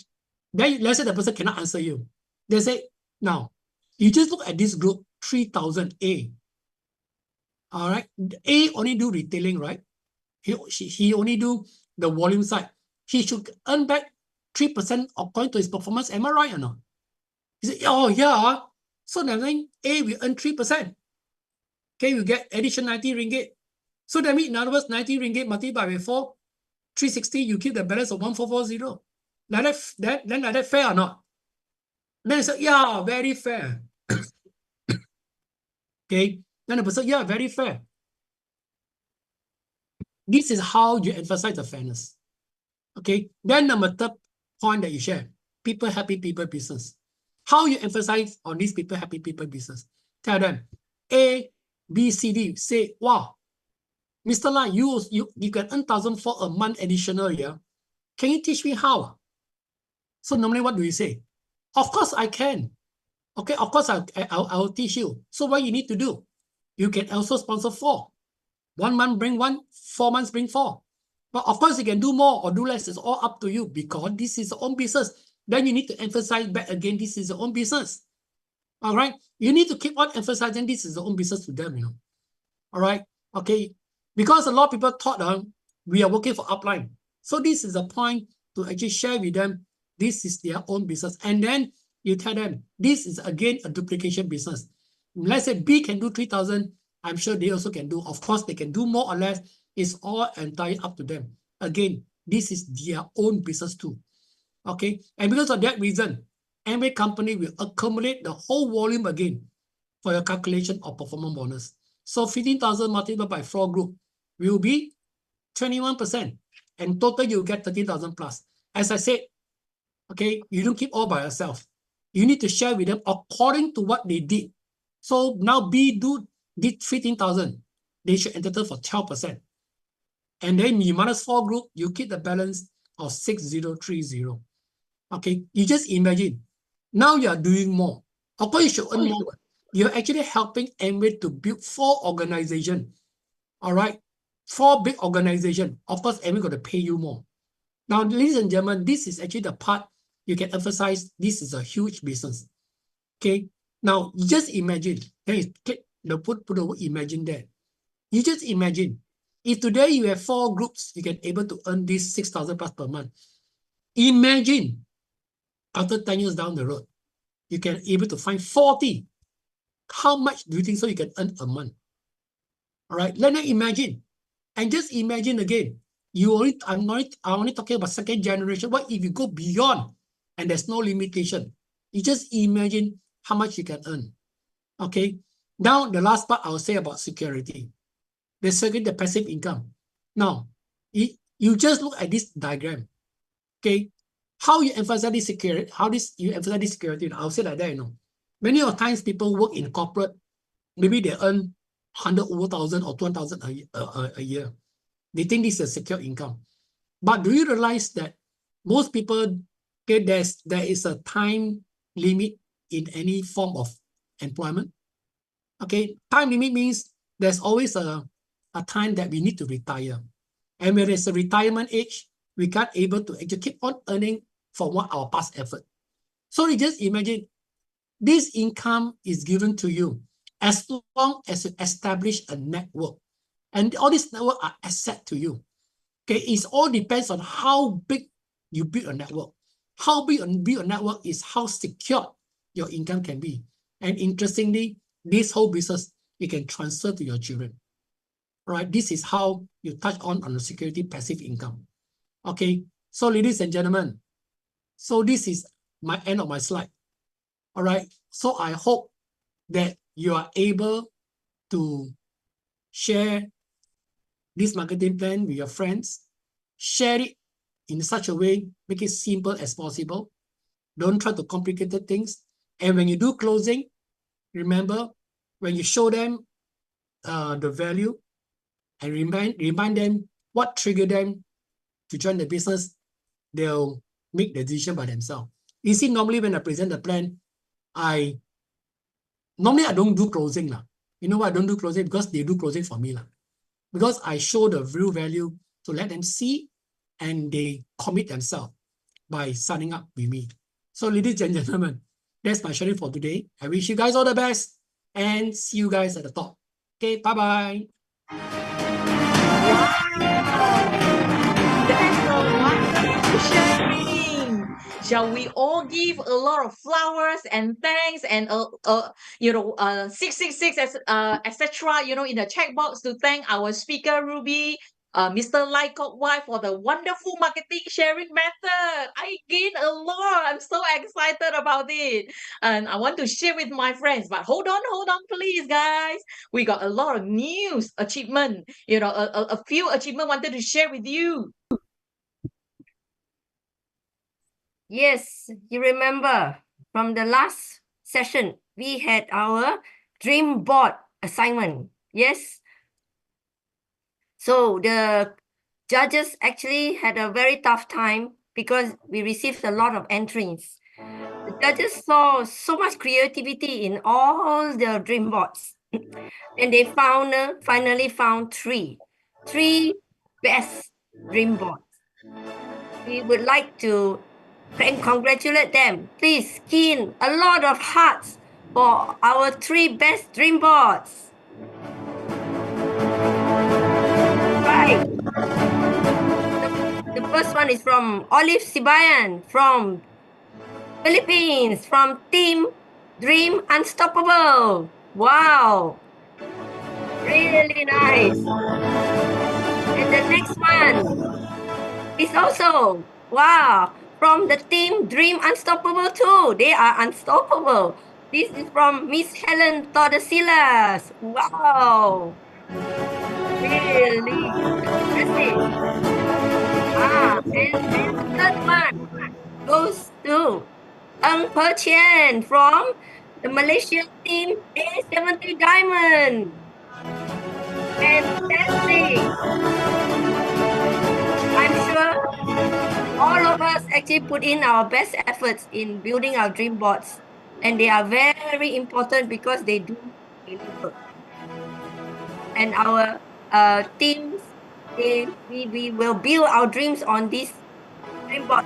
let's say the person cannot answer you. They say, now, you just look at this group, 3,000 A. All right? A only do retailing, right? He only do the volume side. He should earn back 3% according to his performance. Am I right or not? He said, oh, yeah. So that means A will earn 3%. Okay, you get additional 90 ringgit. So that means, in other words, 90 ringgit multiplied by 4, 360, you keep the balance of 1440. Then like that fair or not? Then I said, yeah, very fair. Okay, then the person, yeah, very fair. This is how you emphasize the fairness. Okay, then the third point that you share, people happy, people business. How you emphasize on these people happy, people business? Tell them, A, B, C, D, say, wow, Mr. Lai, you can earn 1,004 a month additional, yeah? Can you teach me how? So normally what do you say? Of course I can. Okay, of course I'll teach you. So what you need to do? You can also sponsor 4. 1 month bring 1, 4 months bring 4. But of course you can do more or do less. It's all up to you because this is your own business. Then you need to emphasize back again, this is your own business. All right? You need to keep on emphasizing this is your own business to them, All right? Okay. Because a lot of people thought we are working for upline. So this is a point to actually share with them, this is their own business. And then you tell them, this is again a duplication business. Let's say B can do 3,000. I'm sure they also can do. Of course, they can do more or less. It's all entirely up to them. Again, this is their own business too. Okay. And because of that reason, every company will accumulate the whole volume again for your calculation of performance bonus. So 15,000 multiplied by 4 group will be 21%. And total you get 13,000 plus. As I said, okay, you don't keep all by yourself. You need to share with them according to what they did. So now B did 15,000. They should entitle for 12%. And then you minus 4 group, you keep the balance of 6,030. Okay, you just imagine. Now you are doing more. Of course, you should earn more. You're actually helping Amway to build 4 organizations. All right, 4 big organizations. Of course, Amway got to pay you more. Now, ladies and gentlemen, this is actually the part you can emphasize. This is a huge business. Okay. Now, you just imagine. Hey, put the word imagine there. You just imagine. If today you have 4 groups, you can able to earn this 6,000 plus per month. Imagine after 10 years down the road, you can able to find 40. How much do you think so you can earn a month? All right, let me imagine. And just imagine again, I'm only talking about second generation. What if you go beyond and there's no limitation? You just imagine how much you can earn. Okay. Now, the last part I'll say about security. The second, the passive income. Now, you just look at this diagram. Okay. How you emphasize this security, you emphasize this security, I'll say like that, Many of times people work in corporate, maybe they earn 100,000 or 200,000 a year. They think this is a secure income. But do you realize that most people, okay, there is a time limit in any form of employment? Okay, time limit means there's always a time that we need to retire. And when there's a retirement age, we can't able to actually keep on earning for what our past effort. So you just imagine, This income is given to you as long as you establish a network. And all these network are asset to you. Okay, it all depends on how big you build a network. How big a network is how secure your income can be. And interestingly, this whole business, you can transfer to your children. Right? This is how you touch on the security passive income. Okay, so ladies and gentlemen, so this is my end of my slide. All right, so I hope that you are able to share this marketing plan with your friends. Share it in such a way, make it simple as possible. Don't try to complicate things. And when you do closing, remember, when you show them the value and remind them what triggered them to join the business, they'll make the decision by themselves. You see, normally when I present the plan, I don't do closing. You know why I don't do closing? Because they do closing for me. Because I show the real value to let them see and they commit themselves by signing up with me. So ladies and gentlemen, that's my sharing for today. I wish you guys all the best and see you guys at the top. Okay, bye-bye. That's a wonderful sharing. Shall we all give a lot of flowers and thanks and 666 etc. In the chat box to thank our speaker Ruby, Mr. Lai Kok Wai for the wonderful marketing sharing method. I gained a lot. I'm so excited about it, and I want to share with my friends. But hold on, please, guys. We got a lot of news achievement. A few achievement wanted to share with you. Yes, you remember from the last session, we had our dream board assignment. Yes. So the judges actually had a very tough time because we received a lot of entries. The judges saw so much creativity in all the dream boards. And they finally found three best dream boards. We would like to congratulate them. Please key in a lot of hearts for our 3 best dream boards. Right. The first one is from Olive Sibayan from Philippines, from Team Dream Unstoppable. Wow. Really nice. And the next one is also, wow, from the Team Dream Unstoppable too. They are unstoppable. This is from Miss Helen Tordesillas. Wow. Really impressive. And the third one goes to Ng Per Chien from the Malaysian team A70 Diamond. Fantastic. I'm sure all of us actually put in our best efforts in building our dream boards, and they are very important because they do deliver. And our teams, we will build our dreams on this dream board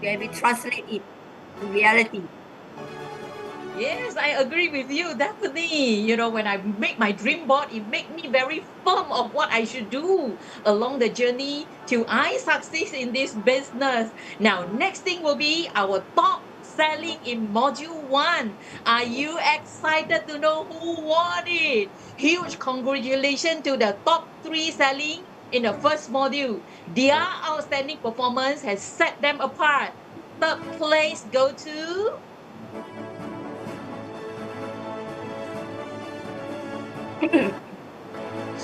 and we translate it to reality. Yes, I agree with you, definitely. When I make my dream board, it makes me very firm of what I should do along the journey till I succeed in this business. Now, next thing will be our top selling in module 1. Are you excited to know who won it? Huge congratulations to the top 3 selling in the first module. Their outstanding performance has set them apart. Third place go to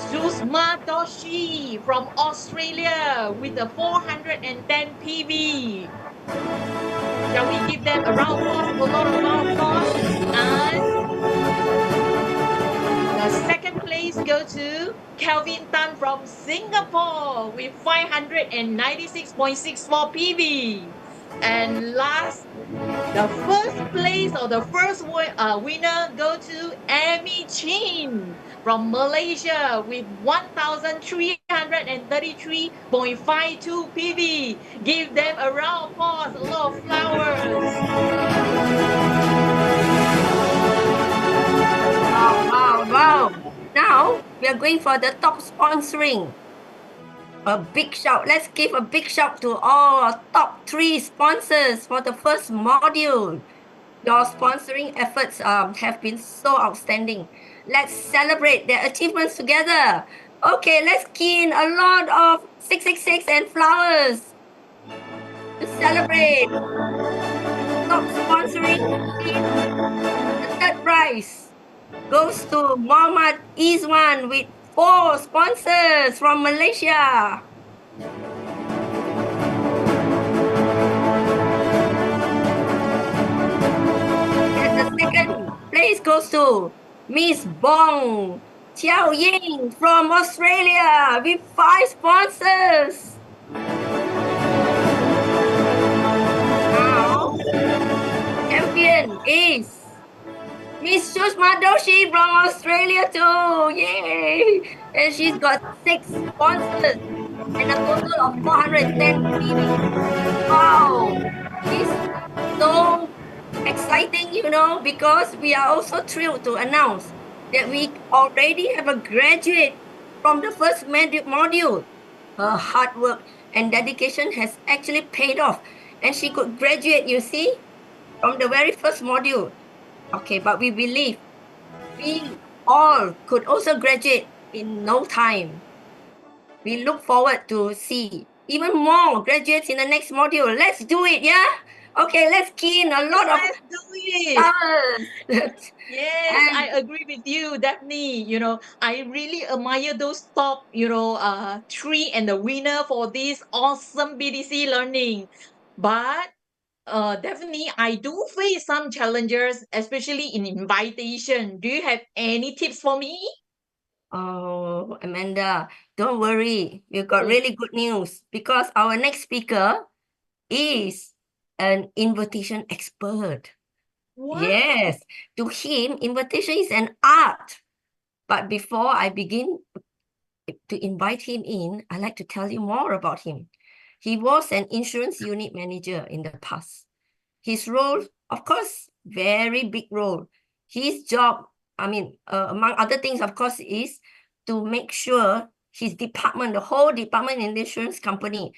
Susma Doshi from Australia with a 410 PV. Shall we give them a round of applause? And the second place go to Kelvin Tan from Singapore with 596.64 PV. And last, the first place or the first winner go to Amy Chin from Malaysia with 1,333.52 PV. Give them a round of applause, a lot of flowers. We are going for the top sponsoring. A big shout. Let's give a big shout to all our top 3 sponsors for the first module. Your sponsoring efforts have been so outstanding. Let's celebrate their achievements together. Okay, let's key in a lot of 666 and flowers to celebrate. Top sponsoring team. The third prize goes to Muhammad Izwan with 4 sponsors from Malaysia. And the second place goes to Miss Bong Chiao Ying from Australia with 5 sponsors. Now, champion is Miss Sushma Doshi from Australia too. Yay! And she's got 6 sponsors and a total of 410 freebies. Wow! It's so exciting, because we are also thrilled to announce that we already have a graduate from the first module. Her hard work and dedication has actually paid off, and she could graduate, you see, from the very first module. Okay, but we believe we all could also graduate in no time. We look forward to see even more graduates in the next module. Let's do it, yeah? Okay, let's key in a lot of Let's do it. flowers. Yes, I agree with you, Daphne. I really admire those top, 3 and the winner for this awesome BDC learning. But definitely, I do face some challenges, especially in invitation. Do you have any tips for me? Oh, Amanda, don't worry. We've got really good news because our next speaker is an invitation expert. What? Yes, to him, invitation is an art. But before I begin to invite him in, I'd like to tell you more about him. He was an insurance unit manager in the past. His role, of course, very big role. His job, among other things, of course, is to make sure his department, the whole department in the insurance company,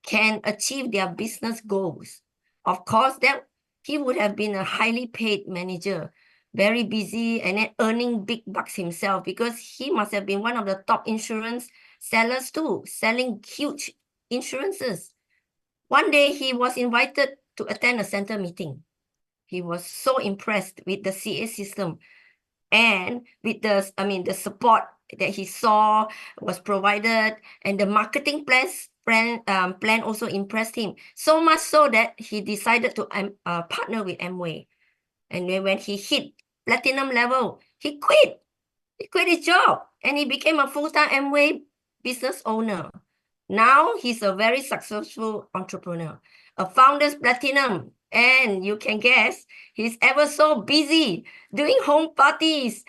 can achieve their business goals. Of course, that he would have been a highly paid manager, very busy and then earning big bucks himself because he must have been one of the top insurance sellers too, selling huge insurances. One day he was invited to attend a center meeting. He was so impressed with the CA system and with the support that he saw was provided, and the marketing plan also impressed him so much so that he decided to partner with Amway. And then when he hit platinum level, he quit his job and he became a full-time Amway business owner. Now he's a very successful entrepreneur, a founder's platinum, and you can guess he's ever so busy doing home parties,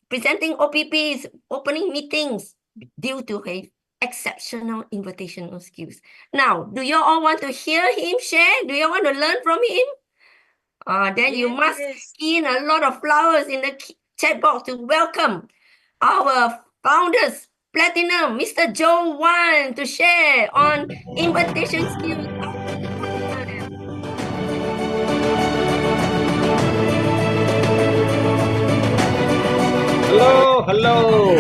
presenting OPPs, opening meetings due to his exceptional invitational skills. Now, do you all want to hear him share? Do you want to learn from him? Then you must key in a lot of flowers in the chat box to welcome our founders, Platinum, Mr. Joe Wan, to share on invitation skills. Hello.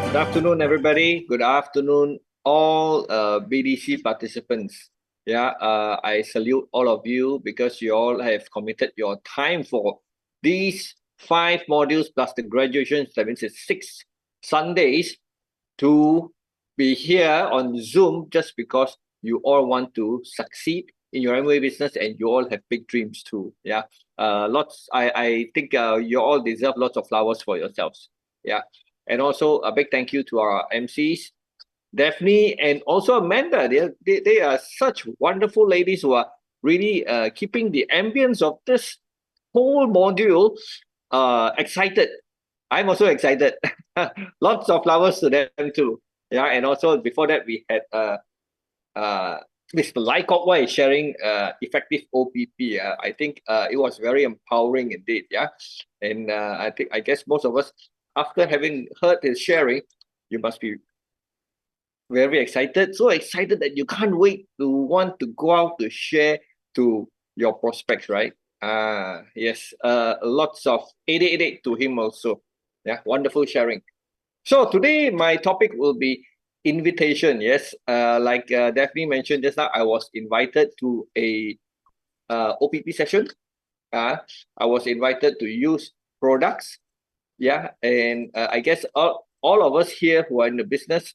Good afternoon, everybody. Good afternoon, all BDC participants. I salute all of you because you all have committed your time for these 5 modules plus the graduations. That means it's 6 Sundays to be here on Zoom just because you all want to succeed in your MBA business and you all have big dreams too. I think you all deserve lots of flowers for yourselves. And also a big thank you to our MCs, Daphne and also Amanda. They are such wonderful ladies who are really keeping the ambience of this whole module excited. I'm also excited. Lots of flowers to them too. And also before that we had Mr. Lai Kok Wai sharing effective OPP. I think it was very empowering indeed. And I guess most of us after having heard his sharing, you must be very excited, so excited that you can't wait to want to go out to share to your prospects, right? Yes, lots of 8888 to him also. Yeah, wonderful sharing. So today my topic will be invitation. Yes, like Daphne mentioned just now, I was invited to a OPP session. I was invited to use products. Yeah, and I guess all of us here who are in the business,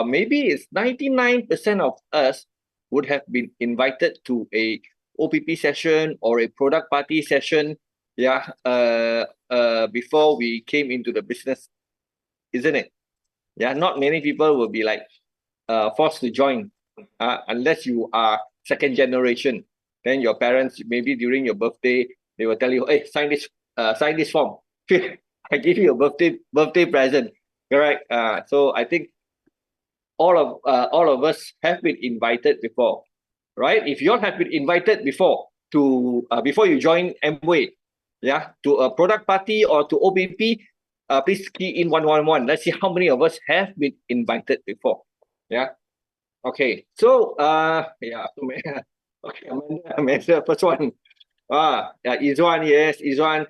maybe it's 99% of us would have been invited to a OPP session or a product party session, yeah, before we came into the business, isn't it? Yeah, not many people will be like forced to join, unless you are second generation. Then your parents, maybe during your birthday, they will tell you, "Hey, sign this form. I give you a birthday present." Correct. So I think all of us have been invited before, right? If you all have been invited before you join Amway, yeah, to a product party or to OPP, please key in 111. Let's see how many of us have been invited before. Yeah. Okay. So yeah. Okay, Amanda, first one. Izwan, yes, Izwan.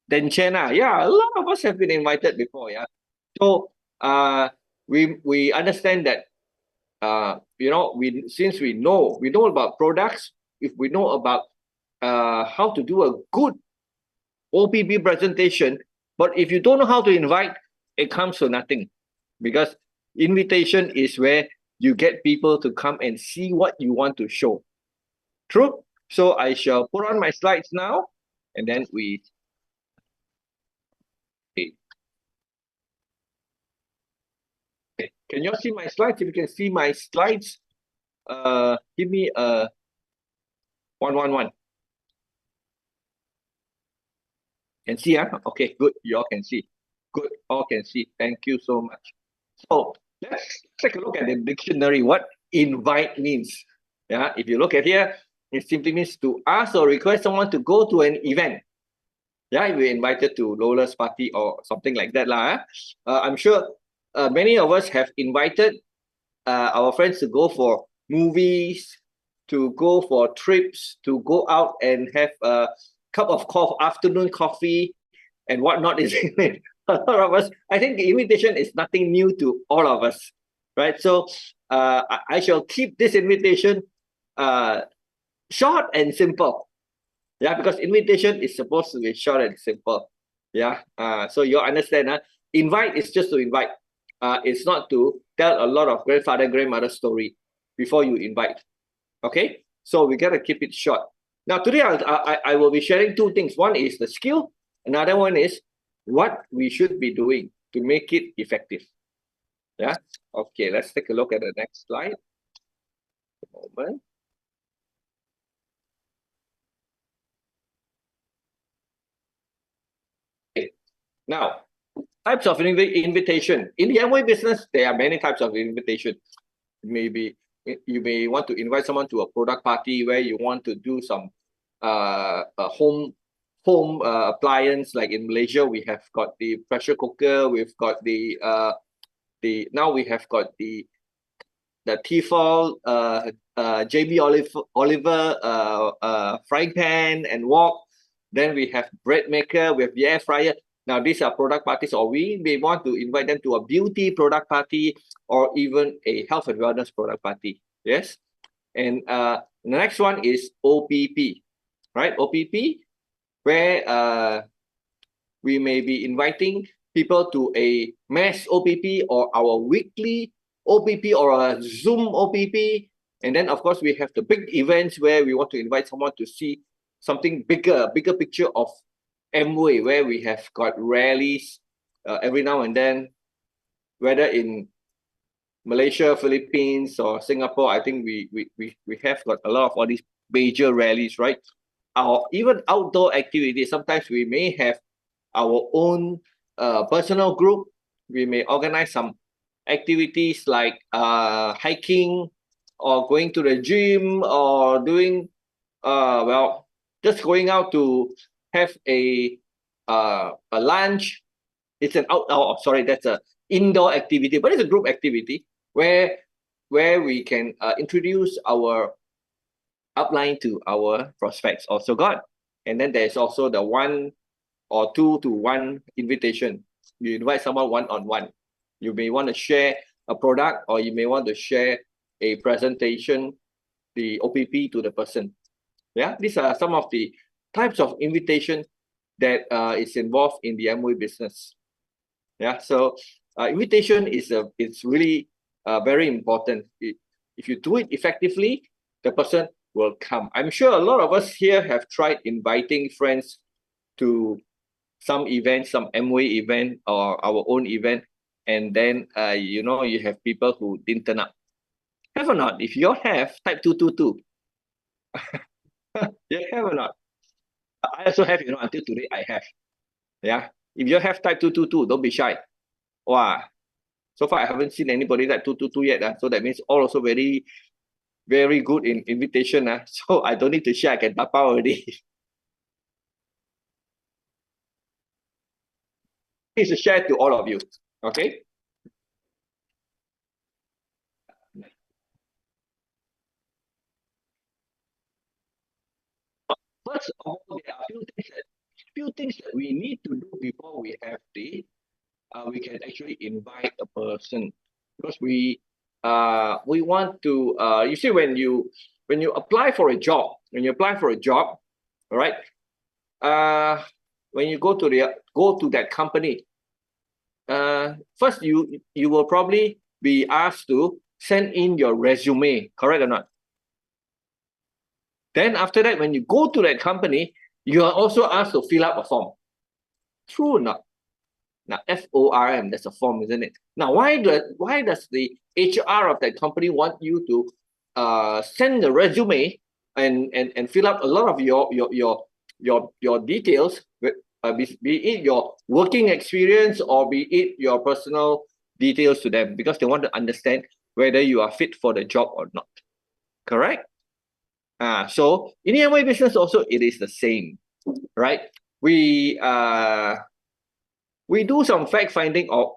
Denchena, yeah, a lot of us have been invited before. Yeah. So we understand that since we know about products, if we know about how to do a good OPP presentation, but if you don't know how to invite, it comes to nothing, because invitation is where you get people to come and see what you want to show. True. So I shall put on my slides now, and then we. Okay. Can you all see my slides? If you can see my slides, give me a 111. Can see, huh? Okay, good. You all can see. Good, all can see. Thank you so much. So let's take a look at the dictionary. What invite means. Yeah, if you look at here, it simply means to ask or request someone to go to an event. Yeah, if we're invited to Lola's party or something like that, I'm sure many of us have invited our friends to go for movies, to go for trips, to go out and have a cup of afternoon coffee and whatnot. Is it? A lot of us, I think the invitation is nothing new to all of us, right? So I shall keep this invitation short and simple. Yeah, because invitation is supposed to be short and simple. Yeah. So you understand, invite is just to invite. It's not to tell a lot of grandfather, grandmother story before you invite. Okay. So we gotta keep it short. Now today I will be sharing two things. One is the skill. Another one is what we should be doing to make it effective. Yeah. Okay. Let's take a look at the next slide. A moment. Now, types of invitation. In the Amway business, there are many types of invitation. Maybe you may want to invite someone to a product party where you want to do some home appliance. Like in Malaysia, we have got the pressure cooker. We've got now we have got the Tefal JB Oliver frying pan and wok. Then we have bread maker. We have the air fryer. Now, these are product parties, or we may want to invite them to a beauty product party or even a health and wellness product party. Yes. And the next one is OPP, right? OPP, where we may be inviting people to a mass OPP or our weekly OPP or a Zoom OPP. And then, of course, we have the big events where we want to invite someone to see something bigger picture of Amway, where we have got rallies every now and then, whether in Malaysia, Philippines, or Singapore. I think we have got a lot of all these major rallies, right? Or even outdoor activities. Sometimes we may have our own personal group. We may organize some activities like hiking or going to the gym or doing just going out to have a a lunch. It's an outdoor, sorry, that's a indoor activity, but it's a group activity where we can introduce our upline to our prospects also got. And then there's also the 1 or 2 to 1 invitation. You invite someone one-on-one. You may want to share a product, or you may want to share a presentation, the OPP to the person. Yeah, these are some of the types of invitation that is involved in the Amway business. Yeah, so invitation is it's really very important. If you do it effectively, the person will come. I'm sure a lot of us here have tried inviting friends to some event, some Amway event or our own event, and then you know, you have people who didn't turn up. Have or not? If you have, type 222. You have or not? I also have, you know, until today I have. Yeah. If you have, type 222, don't be shy. Wow. So far I haven't seen anybody type 222 yet. So that means all also very, very good in invitation. So I don't need to share, I can tap out already. Please share to all of you. Okay. First of all, there are few things that we need to do before we have the we can actually invite a person, because we want to you see, when you apply for a job, all right, when you go to that company, first you will probably be asked to send in your resume, correct or not? Then after that, when you go to that company, you are also asked to fill up a form. True or not? Now, FORM, that's a form, isn't it? Now, why does the HR of that company want you to send the resume and fill up a lot of your details, be it your working experience or be it your personal details to them, because they want to understand whether you are fit for the job or not. Correct? So in the Amway business also, it is the same, right? We do some fact finding of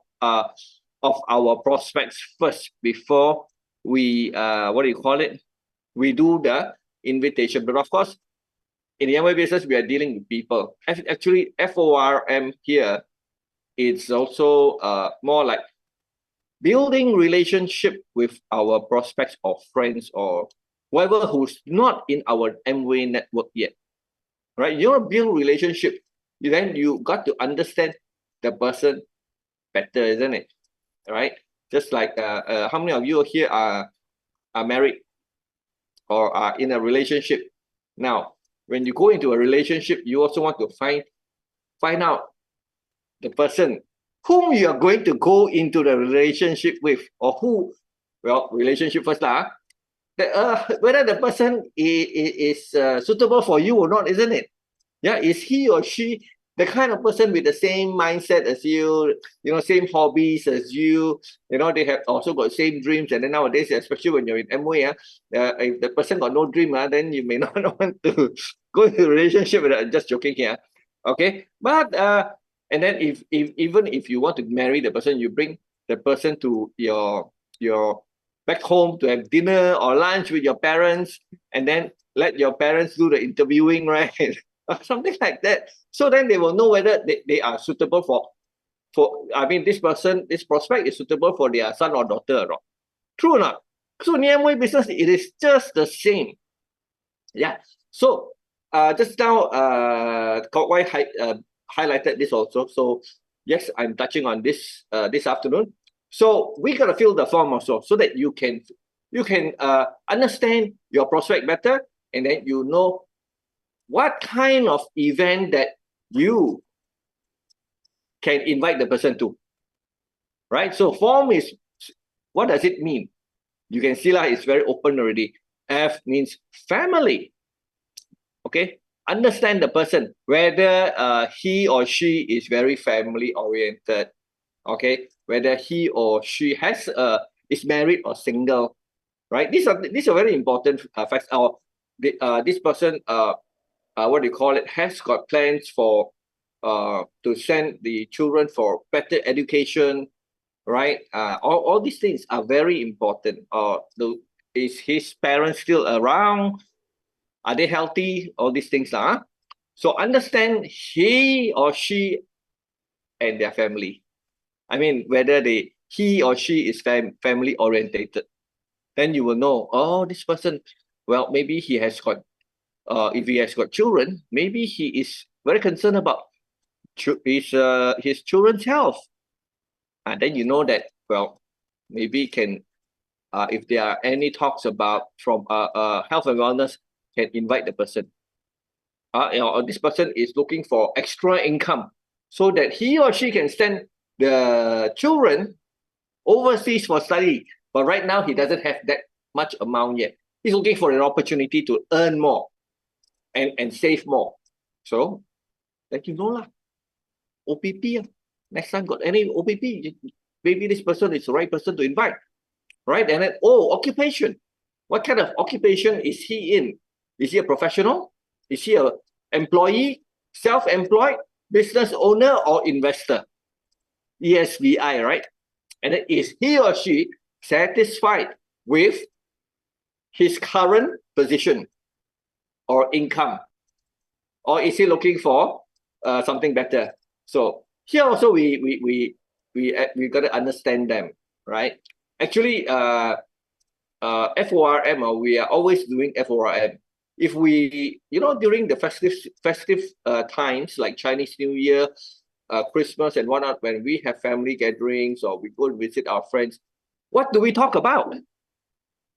our prospects first before we we do the invitation. But of course, in the Amway business, we are dealing with people. Actually, FORM here, it's also more like building relationship with our prospects or friends or whoever who's not in our Amway network yet, right? You want to build relationship, then you got to understand the person better, isn't it? All right. Just like how many of you here are married or are in a relationship? Now, when you go into a relationship, you also want to find out the person whom you are going to go into the relationship with, or who, well, relationship first lah. Whether the person is suitable for you or not, isn't it? Yeah, is he or she the kind of person with the same mindset as you, you know, same hobbies as you, you know, they have also got same dreams. And then nowadays, especially when you're in Amway, if the person got no dream, then you may not want to go into a relationship with them. Just joking here. Okay. But and then if even if you want to marry the person, you bring the person to your back home to have dinner or lunch with your parents, and then let your parents do the interviewing, right? Something like that. So then they will know whether they are suitable for I mean, this prospect is suitable for their son or daughter or not. True or not? So in the Amway business, it is just the same. Yeah. So just now Kok Wai highlighted this also. So yes, I'm touching on this this afternoon. So we gotta fill the form also, so that you can understand your prospect better, and then you know what kind of event that you can invite the person to, right? So form is, what does it mean? You can see it's very open already. F means family. Okay, understand the person, whether he or she is very family oriented. Okay, whether he or she is married or single, right? These are very important facts. Or this person what do you call it, has got plans for to send the children for better education, right? All these things are very important. Is his parents still around? Are they healthy? All these things, huh? So understand he or she and their family. I mean, whether he or she is family orientated. Then you will know, oh, this person, well, maybe he has got, if he has got children, maybe he is very concerned about his children's health. And then you know that, well, maybe can, if there are any talks about from health and wellness, can invite the person. This person is looking for extra income so that he or she can send the children overseas for study. But right now, he doesn't have that much amount yet. He's looking for an opportunity to earn more and save more. So, let you know lah. OPP. Next time got any OPP, maybe this person is the right person to invite. Right? And then, occupation. What kind of occupation is he in? Is he a professional? Is he an employee, self-employed, business owner, or investor? ESVI, right? And then is he or she satisfied with his current position or income? Or is he looking for something better? So here also we got to understand them, right? Actually, FORM, we are always doing FORM. If we, during the festive times like Chinese New Year, Christmas and whatnot, when we have family gatherings or we go and visit our friends, what do we talk about?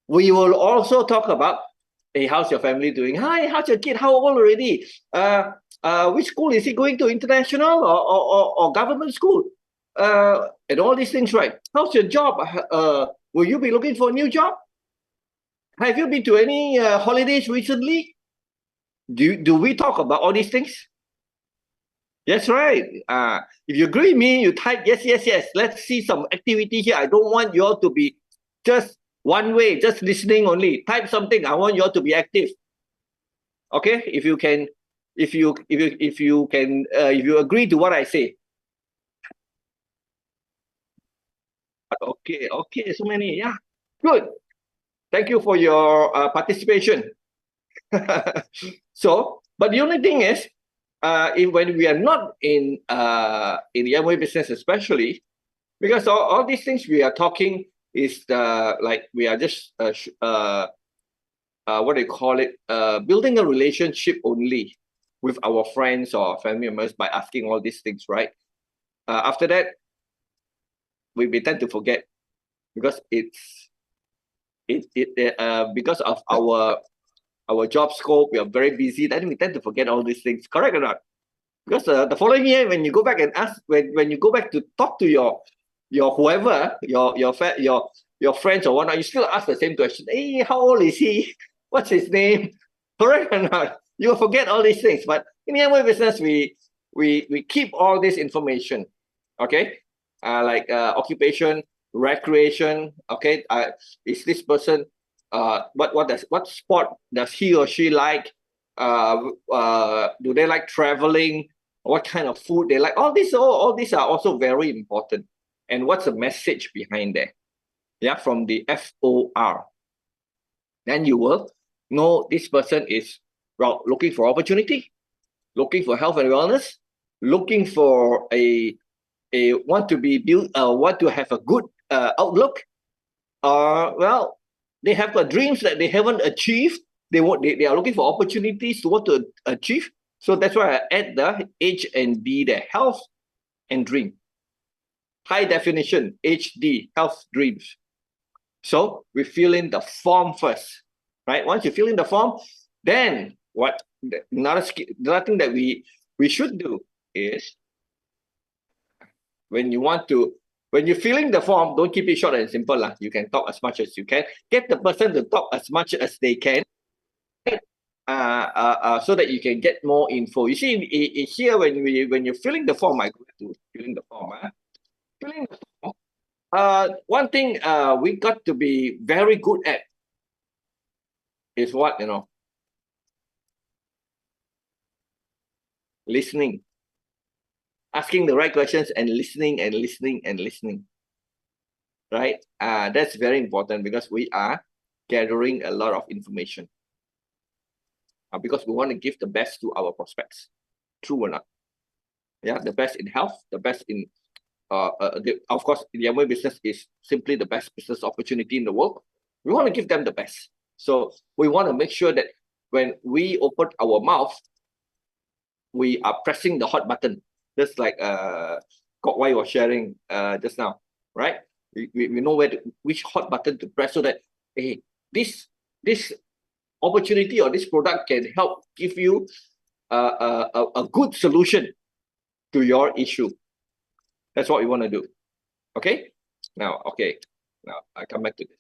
We will also talk about, hey, how's your family doing? Hi, how's your kid? How old already? Which school is he going to? International or government school? And all these things, right? How's your job? Will you be looking for a new job? Have you been to any holidays recently? Do we talk about all these things? Yes, right. If you agree with me, you type yes, yes, yes. Let's see some activity here. I don't want you all to be just one way, just listening only. Type something. I want you all to be active. Okay, if you can, if you agree to what I say. Okay, so many. Yeah, good. Thank you for your participation. So, but the only thing is, when we are not in the Amway business, especially because all these things we are talking is like we are just what do you call it? Building a relationship only with our friends or family members by asking all these things, right? After that, we tend to forget because because of our job scope, we are very busy. Then we tend to forget all these things. Correct or not? Because the following year, when you go back and ask, when you go back to talk to your whoever, your friends or whatnot, you still ask the same question. Hey, how old is he? What's his name? Correct or not? You will forget all these things. But in the Amway business, we keep all this information. Okay, like occupation, recreation. Okay, is this person what sport does he or she like? Do they like traveling? What kind of food they like? All these are also very important. And what's the message behind there? Yeah, from the FOR. Then you will know this person is looking for opportunity, looking for health and wellness, looking for want to have a good outlook. Well, they have got dreams that they haven't achieved. They are looking for opportunities to want to achieve. So that's why I add the H and D there, health and dream. High definition, HD, health dreams. So we fill in the form first, right? Once you fill in the form, then another thing that we should do is when you're filling the form, don't keep it short and simple. You can talk as much as you can. Get the person to talk as much as they can. So that you can get more info. You see, here when you're filling the form, I go to filling the form. Filling the form. One thing we got to be very good at is what, listening. asking the right questions and listening and listening and listening. Right? That's very important because we are gathering a lot of information. Because we want to give the best to our prospects. True or not? Yeah, the best in health, the best in of course, the Amway business is simply the best business opportunity in the world. We want to give them the best. So we want to make sure that when we open our mouth, we are pressing the hot button, just like Kok Wai was sharing just now, right? We know which hot button to press so that, hey, this opportunity or this product can help give you a good solution to your issue. That's what we want to do. Okay? Now I come back to this.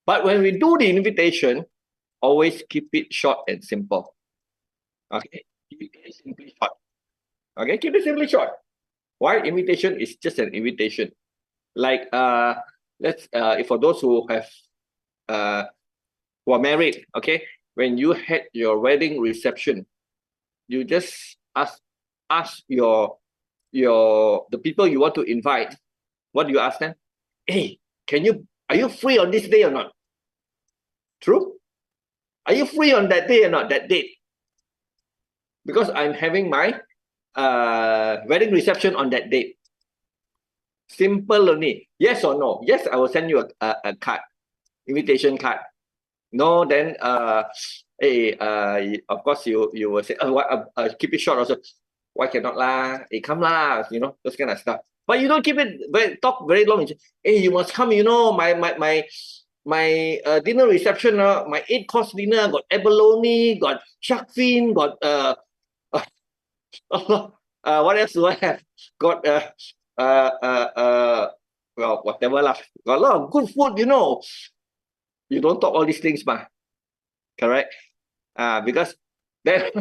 But when we do the invitation, always keep it short and simple. Okay? Keep it simply short. Okay? Keep it simply short. Why? Invitation is just an invitation. Like let's for those who have who are married, okay? When you had your wedding reception, you just ask the people you want to invite, what do you ask them? Hey, are you free on this day or not? True? Are you free on that day or not, that date? Because I'm having my wedding reception on that date. Simple only. Yes or no? Yes, I will send you a card, invitation card. No, then hey, of course you will say, keep it short also. Why cannot lah? Hey, come lah, you know, those kind of stuff. But you don't keep it talk very long. Hey, you must come, you know, my dinner reception, my 8-course dinner got abalone, got shark fin, got what else do I have? Got well, whatever lah. Got a lot of good food, you know. You don't talk all these things, ma. Correct? Because that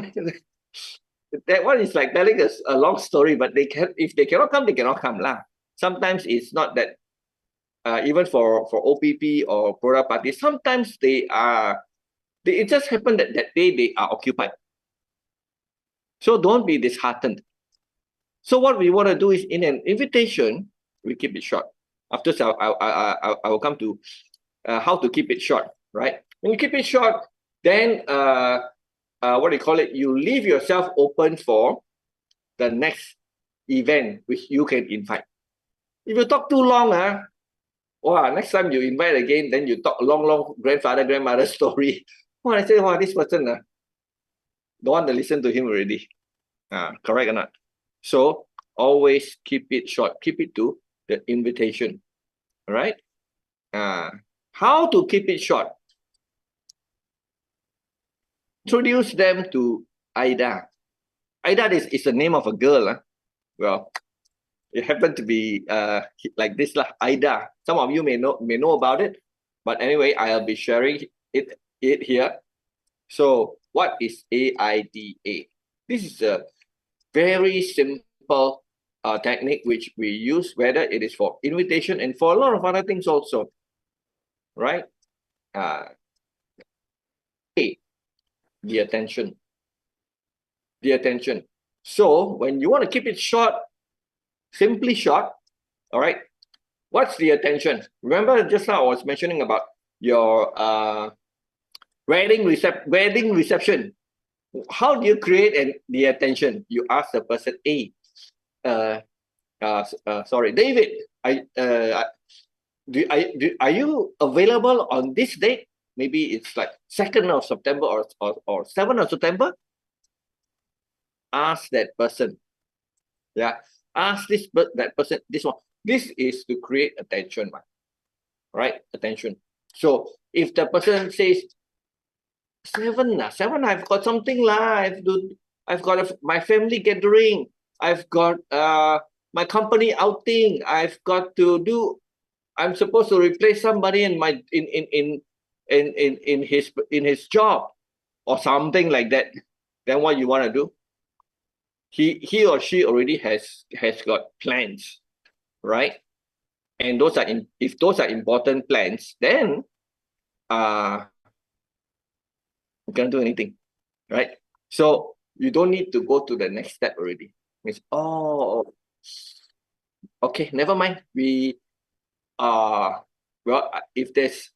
that one is like telling us a long story, but if they cannot come, they cannot come lah. Sometimes it's not that even for OPP or product parties, sometimes it just happened that day they are occupied. So don't be disheartened. So what we want to do is, in an invitation, we keep it short. After I will come to how to keep it short, right? When you keep it short, then what do you call it? You leave yourself open for the next event which you can invite. If you talk too long, next time you invite again, then you talk a long grandmother story. I say, this person don't want to listen to him already. Correct or not? So always keep it short. Keep it to the invitation. All right? How to keep it short? Introduce them to Ida. Ida is the name of a girl. Well, it happened to be like this lah, Ida. Some of you may know about it, but anyway, I'll be sharing it here. So, what is AIDA? This is a very simple technique which we use, whether it is for invitation and for a lot of other things also, right? The attention. So when you want to keep it short, simply short, all right? What's the attention? Remember just now I was mentioning about your wedding reception. How do you create the attention? You ask the person, hey, sorry, David, are you available on this date? Maybe it's like 2nd of September or 7th of September. Ask that person. Yeah. Ask that person, this one. This is to create attention, right? Attention. So if the person says, 7, I've got something lah. I've got my family gathering. I've got my company outing. I'm supposed to replace somebody in his job or something like that. Then what you want to do? He or she already has got plans, right? And if those are important plans, then you can't do anything, right? So you don't need to go to the next step already. It's, oh, okay, never mind. Well, if there's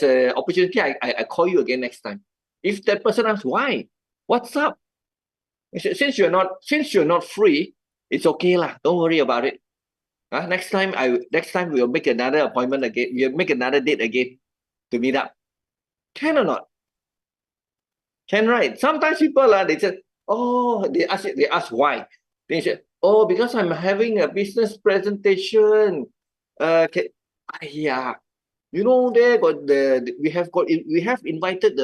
an opportunity, I call you again next time. If that person asks why, what's up? I said, since you're not free, it's okay lah. Don't worry about it. Next time we'll make another appointment again. We'll make another date again to meet up. Can or not? Can, right? Sometimes people they say, oh, they ask why. They say, oh, because I'm having a business presentation. Yeah, you know, we have invited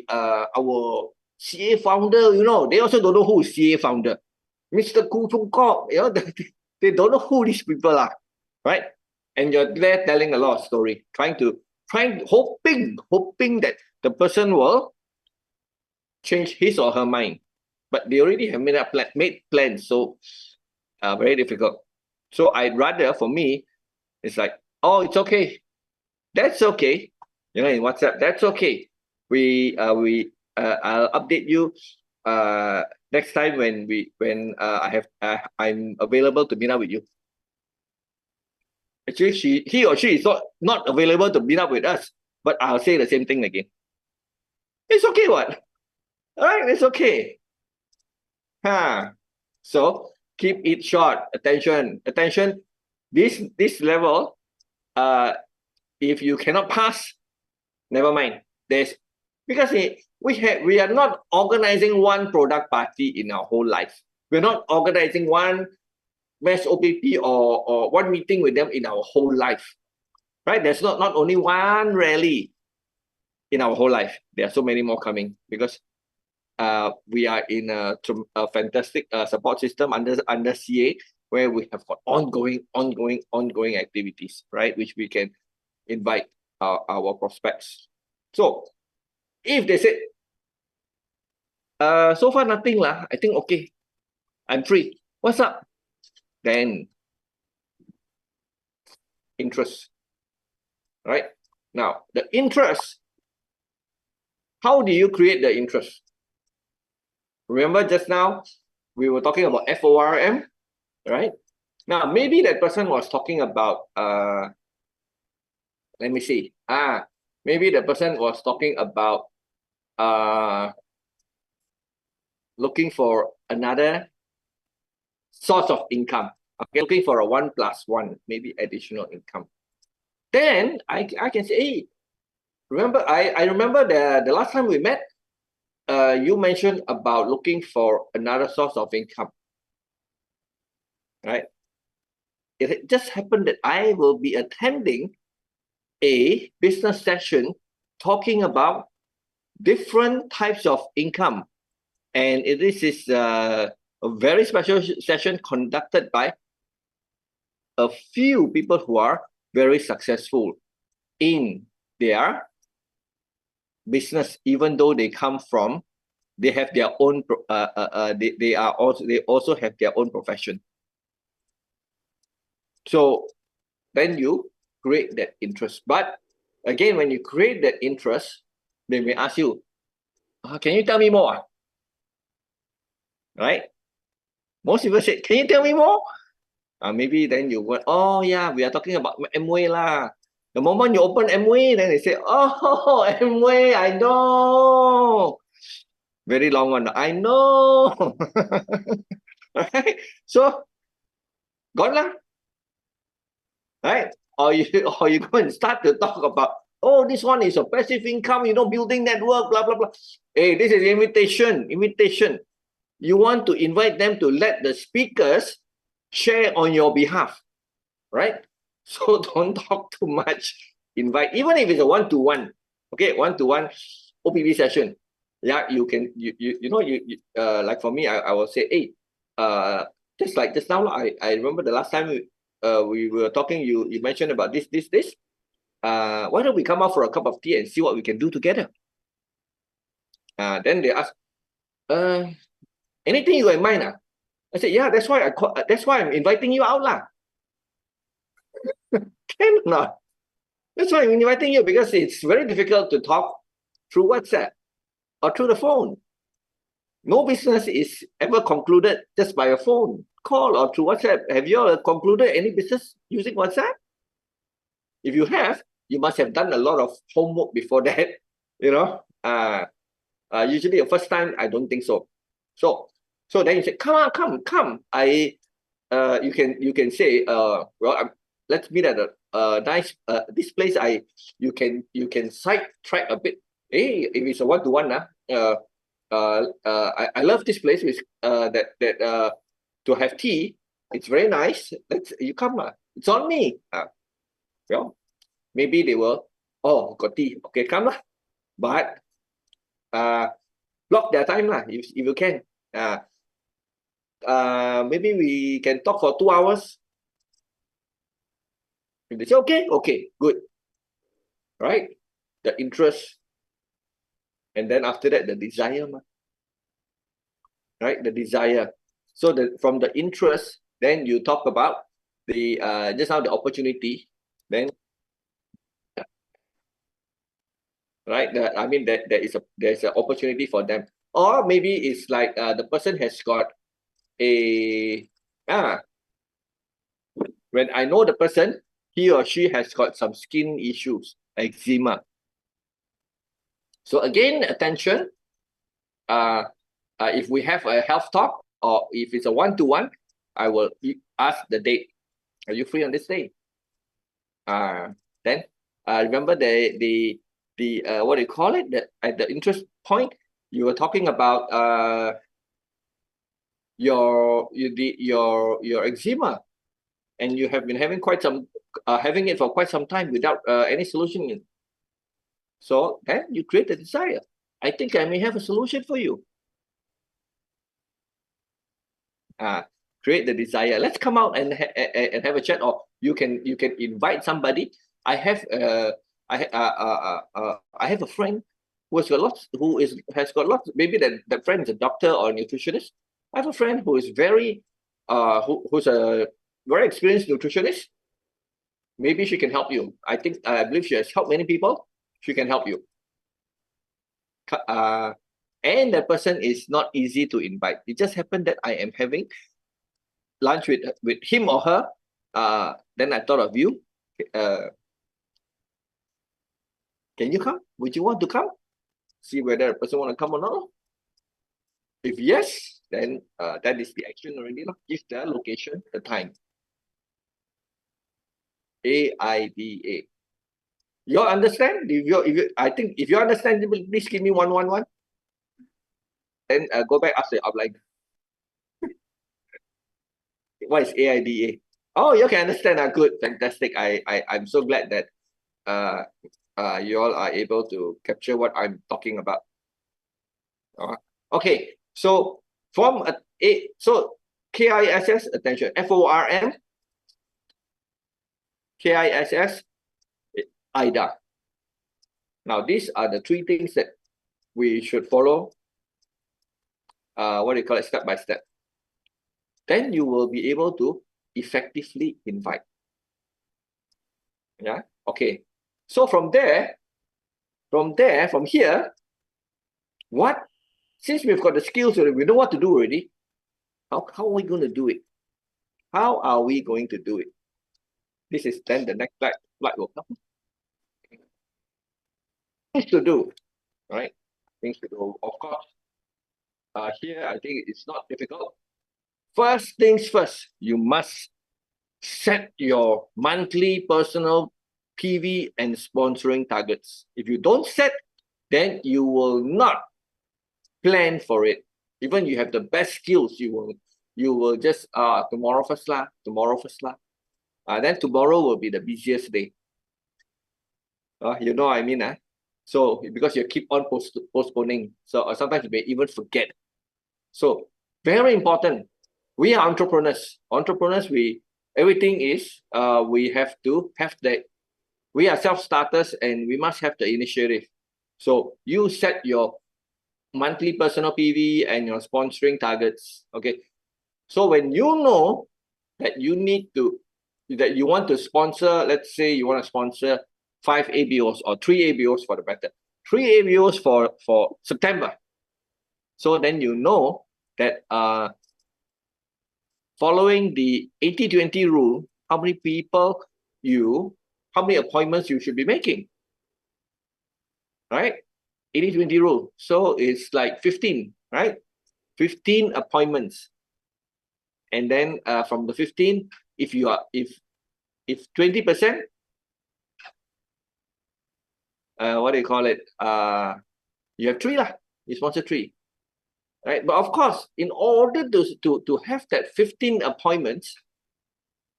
our CA founder. You know, they also don't know who is CA founder, Mr. Koo Chung Kok. You know, they don't know who these people are, right? And you're there telling a lot of story, hoping that the person will change his or her mind, but they already have made plans, so very difficult. So I'd rather, for me, it's like, oh, it's okay, that's okay, you know, in WhatsApp, that's okay. I'll update you next time when I'm available to meet up with you. Actually, he or she is not available to meet up with us, but I'll say the same thing again. It's okay, what? All right, it's okay. So keep it short. Attention. This level, if you cannot pass, never mind. Because we are not organizing one product party in our whole life. We're not organizing one mass OPP or one meeting with them in our whole life, right? There's not only one rally in our whole life. There are so many more coming, because we are in a fantastic support system under CA, where we have got ongoing activities, right? Which we can invite our prospects. So if they say, so far nothing lah, I think okay, I'm free. What's up? Then interest, right? Now the interest, how do you create the interest? Remember just now we were talking about FORM, right? Now maybe that person was talking about let me see. Maybe the person was talking about looking for another source of income. Okay, looking for a 1+1, maybe additional income. Then I can say, hey, remember, I remember the last time we met, you mentioned about looking for another source of income, right? It just happened that I will be attending a business session talking about different types of income, and this is a very special session conducted by a few people who are very successful in their business, even though they have their own they also have their own profession. So then you create that interest. But again, when you create that interest, they may ask you, can you tell me more? Right? Most people say, can you tell me more? Maybe then you go, oh yeah, we are talking about Amway lah. The moment you open Amway, then they say, oh, Amway, I know. Very long one. I know. Right? So, gone lah. Right? Or you go and start to talk about, oh, this one is a passive income, you know, building network, blah, blah, blah. Hey, this is invitation. You want to invite them to let the speakers share on your behalf, right? So don't talk too much. Invite, even if it's a one-to-one, okay, one-to-one OPP session. Yeah, you can, like for me, I will say, hey, just like just now, I remember the last time we were talking, you mentioned about this. Why don't we come out for a cup of tea and see what we can do together? Then they ask, anything you got in mind? I said, yeah, that's why I'm inviting you out lah. Can not? That's why I'm inviting you, because it's very difficult to talk through WhatsApp or through the phone. No business is ever concluded just by a phone call or through WhatsApp. Have you all concluded any business using WhatsApp? If you have, you must have done a lot of homework before that. You know, usually the first time, I don't think so. So then you say, come on, come. You can say, well, let's meet at a nice this place. You can sidetrack a bit. Hey, if it's a one-to-one, I love this place with to have tea. It's very nice. You come. It's on me. Well, maybe they will, oh, got tea. Okay, come lah. But block their time lah if you can. Maybe we can talk for 2 hours. If they say okay, good. Right? The interest. And then after that, the desire. Right? The desire. So from the interest, then you talk about the just now the opportunity. Then right, I mean that there's an opportunity for them. Or maybe it's like the person has got when I know the person, he or she has got some skin issues, eczema. So again, attention. If we have a health talk or if it's a one-to-one, I will ask the date. Are you free on this day? Then remember the what do you call it? At the interest point, you were talking about your eczema, and you have been having having it for quite some time without any solution. So then you create a desire. I think I may have a solution for you. Create the desire. Let's come out and have a chat, or you can invite somebody. I have a friend who has got lots. Maybe that friend is a doctor or a nutritionist. I have a friend who is who's a very experienced nutritionist. Maybe she can help you. I believe she has helped many people. She can help you. And the person is not easy to invite. It just happened that I am having lunch with him or her. Then I thought of you. Can you come? Would you want to come? See whether a person want to come or not. If yes, then that is the action already. Give the location, the time. AIDA. You all understand? I think if you understand, please give me 111. Then go back after the outline. What is AIDA? Oh, you can understand. Good, fantastic. I'm so glad that you all are able to capture what I'm talking about. Okay, so from so KISS, attention, FORM, KISS, IDA. Now these are the 3 things that we should follow. What do you call it? Step by step. Then you will be able to effectively invite. Yeah. Okay. So from here, since we've got the skills already, we know what to do already. How are we going to do it? How are we going to do it? This is then the next slide will come. Things to do, right? Things to do. Of course, here I think it's not difficult. First things first, you must set your monthly personal PV and sponsoring targets. If you don't set, then you will not plan for it. Even you have the best skills, you will just tomorrow first lah. Then tomorrow will be the busiest day. You know what I mean? So because you keep on postponing, so sometimes you may even forget. So very important. We are entrepreneurs. Everything is we have to have that. We are self-starters and we must have the initiative. So you set your monthly personal PV and your sponsoring targets. Okay. So when you know that you want to sponsor, let's say you want to sponsor 5 ABOs or 3 ABOs for the better. 3 ABOs for September. So then you know that following the 80-20 rule, how many appointments you should be making, right? 80-20 rule. So it's like 15, right? 15 appointments. And then from the 15, if 20%, what do you call it? You have 3 lah. You sponsor 3. Right? But of course, in order to have that 15 appointments,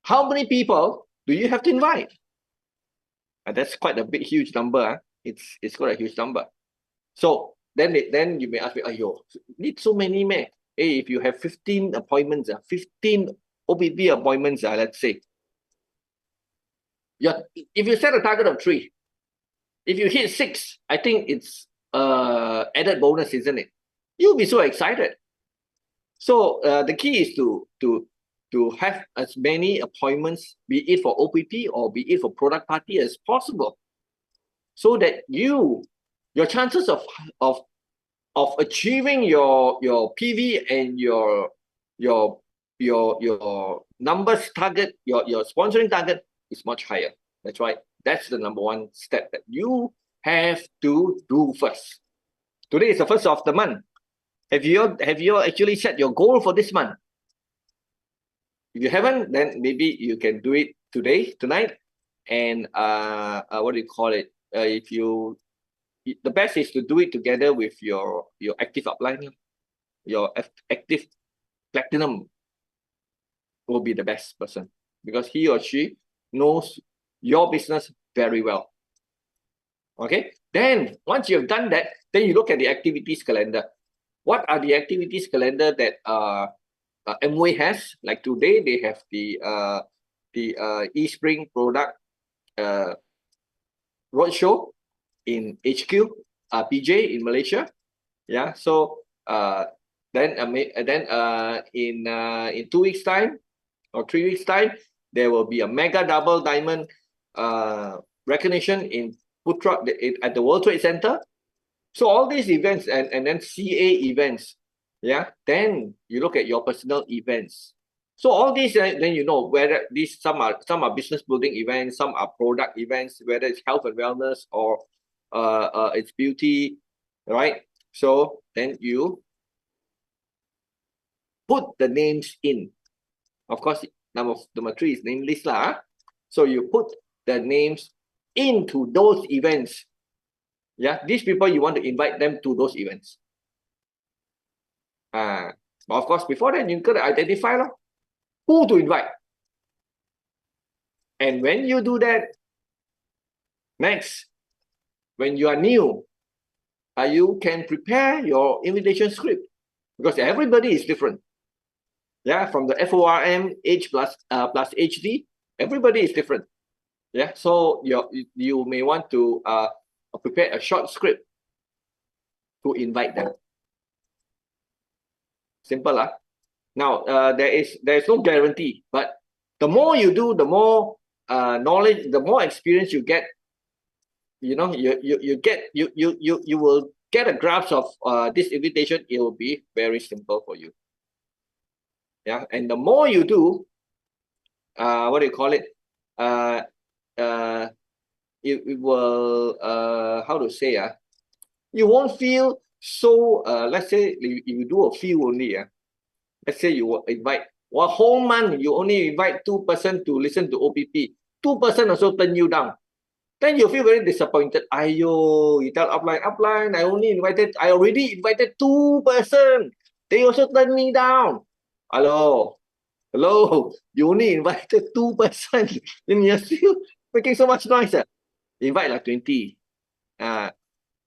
how many people do you have to invite? That's quite a big, huge number. It's quite a huge number. So then you may ask me, "Ayo, need so many man?" Hey, if you have 15 appointments, 15 OPP appointments, let's say, if you set a target of 3, if you hit 6, I think it's added bonus, isn't it? You'll be so excited. So the key is to have as many appointments, be it for OPP or be it for product party, as possible, so that your chances of achieving your PV and your numbers target, your sponsoring target is much higher. That's right. That's the number one step that you have to do first. Today is the first of the month. Have you actually set your goal for this month? If you haven't, then maybe you can do it tonight, and what do you call it? The best is to do it together with your active upline, your active platinum will be the best person, because he or she knows your business very well. Okay, then once you've done that, then you look at the activities calendar. What are the activities calendar that Amway has? Like today, they have the eSpring product roadshow in HQ, PJ in Malaysia. Yeah, so then in 2 weeks time or 3 weeks time, there will be a mega double diamond recognition in Putra at the World Trade Center. So all these events and then CA events, yeah, then you look at your personal events. So all these, then you know whether these some are business building events, some are product events, whether it's health and wellness or it's beauty, right? So then you put the names in. Of course, number 3 is name list lah. So you put the names into those events. Yeah, these people, you want to invite them to those events. But of course, before that, you gotta identify who to invite. And when you do that, next, when you are new, you can prepare your invitation script, because everybody is different. Yeah, from the FORM, H plus HD, everybody is different. Yeah, so you may want to prepare a short script to invite them. Simple, huh? Now, there is no guarantee, but the more you do, the more knowledge, the more experience you get. You know, you will get a grasp of this invitation. It will be very simple for you. Yeah, and the more you do, what do you call it? It will how to say you won't feel so let's say if you do a few only let's say you will invite 1 whole month, you only invite 2 person to listen to OPP, 2 person also turn you down, then you feel very disappointed. Ayo, you tell upline, I already invited 2 person, they also turn me down. Hello, you only invited 2 person, then you're still making so much noise. Invite like 20.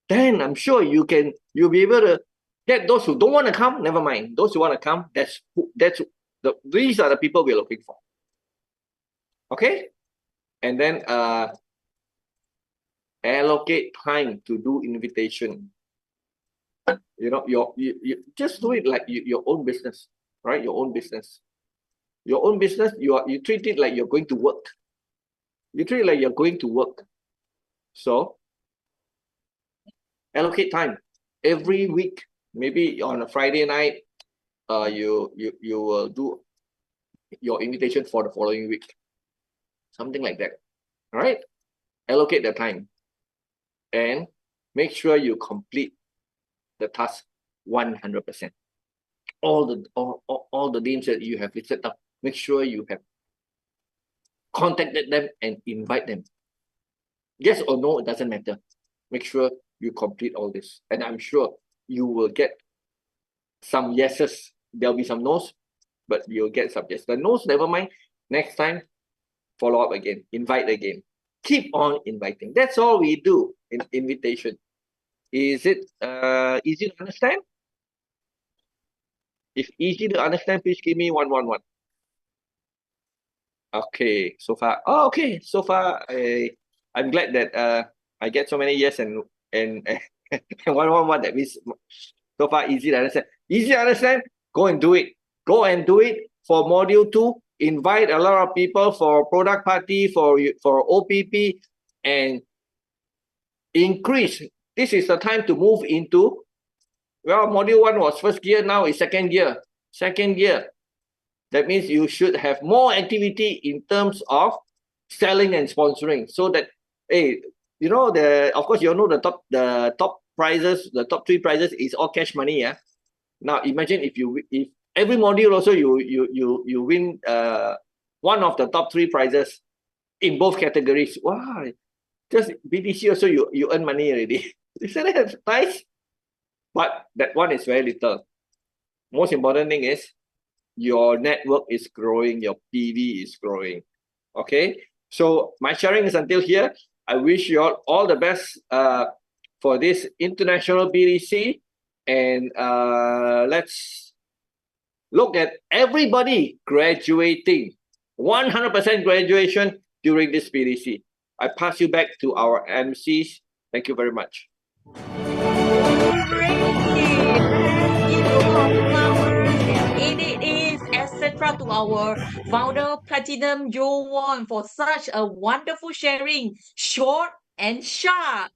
Then I'm sure you'll be able to get those who don't want to come. Never mind, those who want to come, these are the people we're looking for. Okay, and then allocate time to do invitation. You know, you just do it like your own business, right? Your own business, you treat it like you're going to work. You treat it like you're going to work. So allocate time every week. maybe on a Friday night, you will do your invitation for the following week, something like that. All right, allocate the time and make sure you complete the task 100%. All the names that you have listed up, make sure you have contacted them and invite them. Yes or no, it doesn't matter. Make sure you complete all this, and I'm sure you will get some yeses. There'll be some no's, but you'll get some yes. The no's, never mind. Next time, follow up again, invite again. Keep on inviting. That's all we do in invitation. Is it easy to understand? If easy to understand, please give me 111. Okay, so far. Oh, okay, so far I'm glad that I get so many yes and 111. That means so far easy to understand. Easy to understand. Go and do it. Go and do it for module 2. Invite a lot of people for product party, for OPP, and increase. This is the time to move into, well, module 1 was first gear, now it's second gear. Second gear. That means you should have more activity in terms of selling and sponsoring, so that, hey, you know, of course you know the top prizes, the top 3 prizes is all cash money. Yeah. Now imagine if every module also you win one of the top 3 prizes in both categories. Wow, just BTC also you earn money already. Isn't that nice? But that one is very little. Most important thing is your network is growing, your PV is growing. Okay, so my sharing is until here. I wish you all the best for this international BDC, and let's look at everybody graduating, 100% graduation during this BDC. I pass you back to our MCs. Thank you very much. Etc. to our founder Platinum Yo-won for such a wonderful sharing, short and sharp.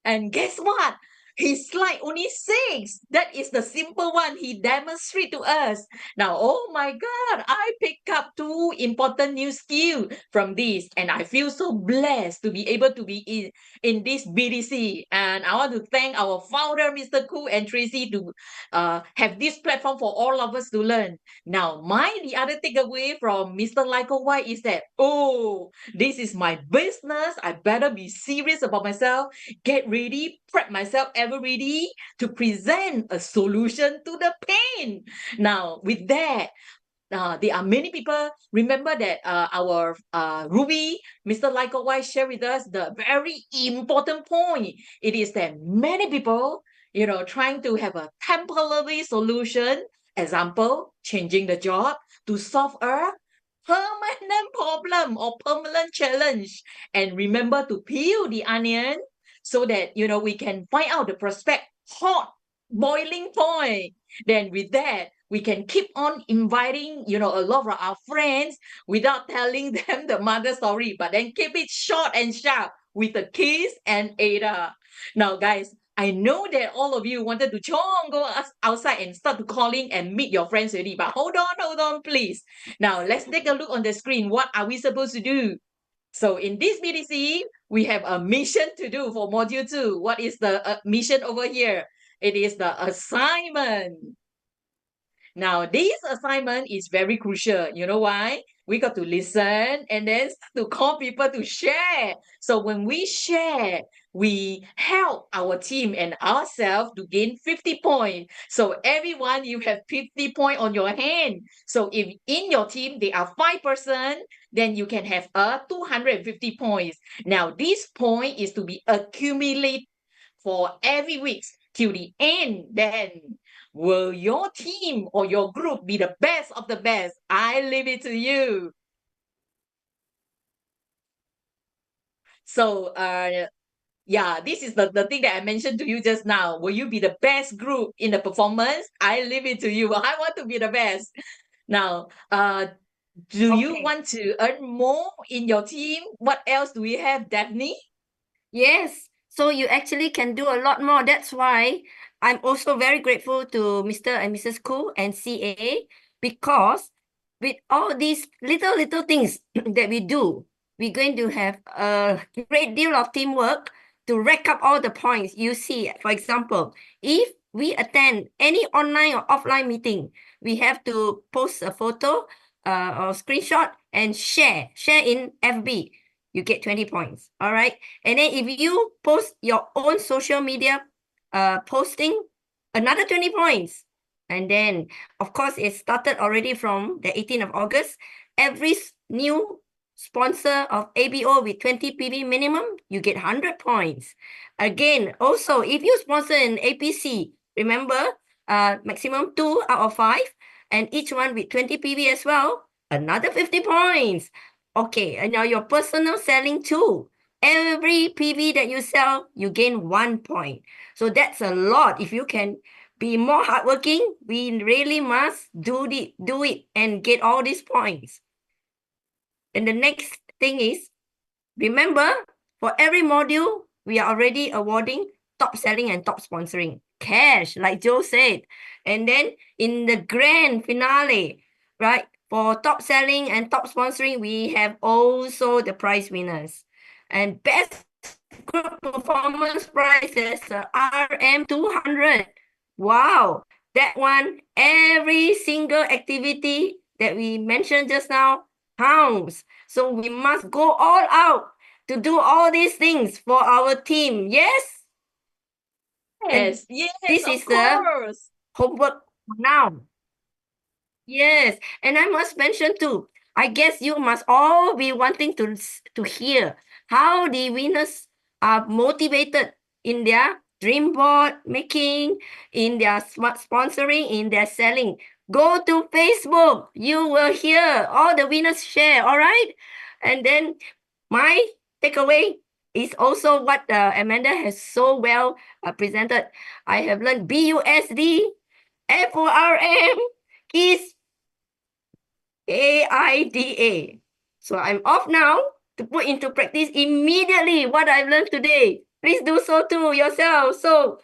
And guess what? His slide only 6. That is the simple one he demonstrated to us. Now, oh my God, I picked up 2 important new skills from this. And I feel so blessed to be able to be in this BDC. And I want to thank our founder, Mr. Koo and Tracy, to have this platform for all of us to learn. Now, the other takeaway from Mr. Lyko White is that, oh, this is my business. I better be serious about myself. Get ready, prep myself ever ready to present a solution to the pain. Now, with that, there are many people. Remember that our Ruby, Mr. Lyko White, shared with us the very important point. It is that many people, trying to have a temporary solution, example, changing the job to solve a permanent problem or permanent challenge. And remember to peel the onion so that, we can find out the prospect hot boiling point. Then with that, we can keep on inviting, a lot of our friends without telling them the mother story, but then keep it short and sharp with a kiss and Ada. Now, guys, I know that all of you wanted to go outside and start to calling and meet your friends already, but hold on, please. Now, let's take a look on the screen. What are we supposed to do? So in this BDC, we have a mission to do for module 2. What is the mission over here? It is the assignment. Now, this assignment is very crucial. You know why? We got to listen and then to call people to share. So when we share, we help our team and ourselves to gain 50 points. So everyone, you have 50 points on your hand. So if in your team, there are 5 persons, then you can have 250 points. Now, this point is to be accumulated for every week till the end. Then will your team or your group be the best of the best? I leave it to you. So, yeah, this is the thing that I mentioned to you just now. Will you be the best group in the performance? I leave it to you. I want to be the best. Now, do you want to earn more in your team? What else do we have, Daphne? Yes. So you actually can do a lot more. That's why I'm also very grateful to Mr. and Mrs. Koo and CA because with all these little things that we do, we're going to have a great deal of teamwork to rack up all the points. You see, for example, if we attend any online or offline meeting, we have to post a photo or screenshot and share in FB. You get 20 points. All right. And then if you post your own social media posting, another 20 points. And then, of course, it started already from the 18th of August. Every new sponsor of ABO with 20 PV minimum, you get 100 points. Again, also, if you sponsor an APC, remember, maximum 2 out of 5, and each one with 20 PV as well, another 50 points. Okay, and now your personal selling too. Every PV that you sell, you gain 1 point. So that's a lot. If you can be more hardworking, we really must do it and get all these points. And the next thing is, remember, for every module, we are already awarding top selling and top sponsoring. Cash, like Joe said. And then in the grand finale, right, for top selling and top sponsoring, we have also the prize winners. And best group performance prize is RM200. Wow, that one, every single activity that we mentioned just now counts. So we must go all out to do all these things for our team. Yes? Yes, yes, This of is the course. homework now. Yes, and I must mention too, I guess you must all be wanting to hear how the winners are motivated in their dream board making, in their smart sponsoring, in their selling. Go to Facebook. You will hear all the winners share, all right? And then my takeaway is also what Amanda has so well presented. I have learned BUSD, FORM, KISS, AIDA. So I'm off now to put into practice immediately what I've learned today. Please do so too yourself. So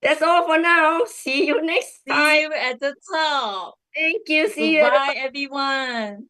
that's all for now. See you next time. See you at the top. Thank you. See you. Goodbye, everyone.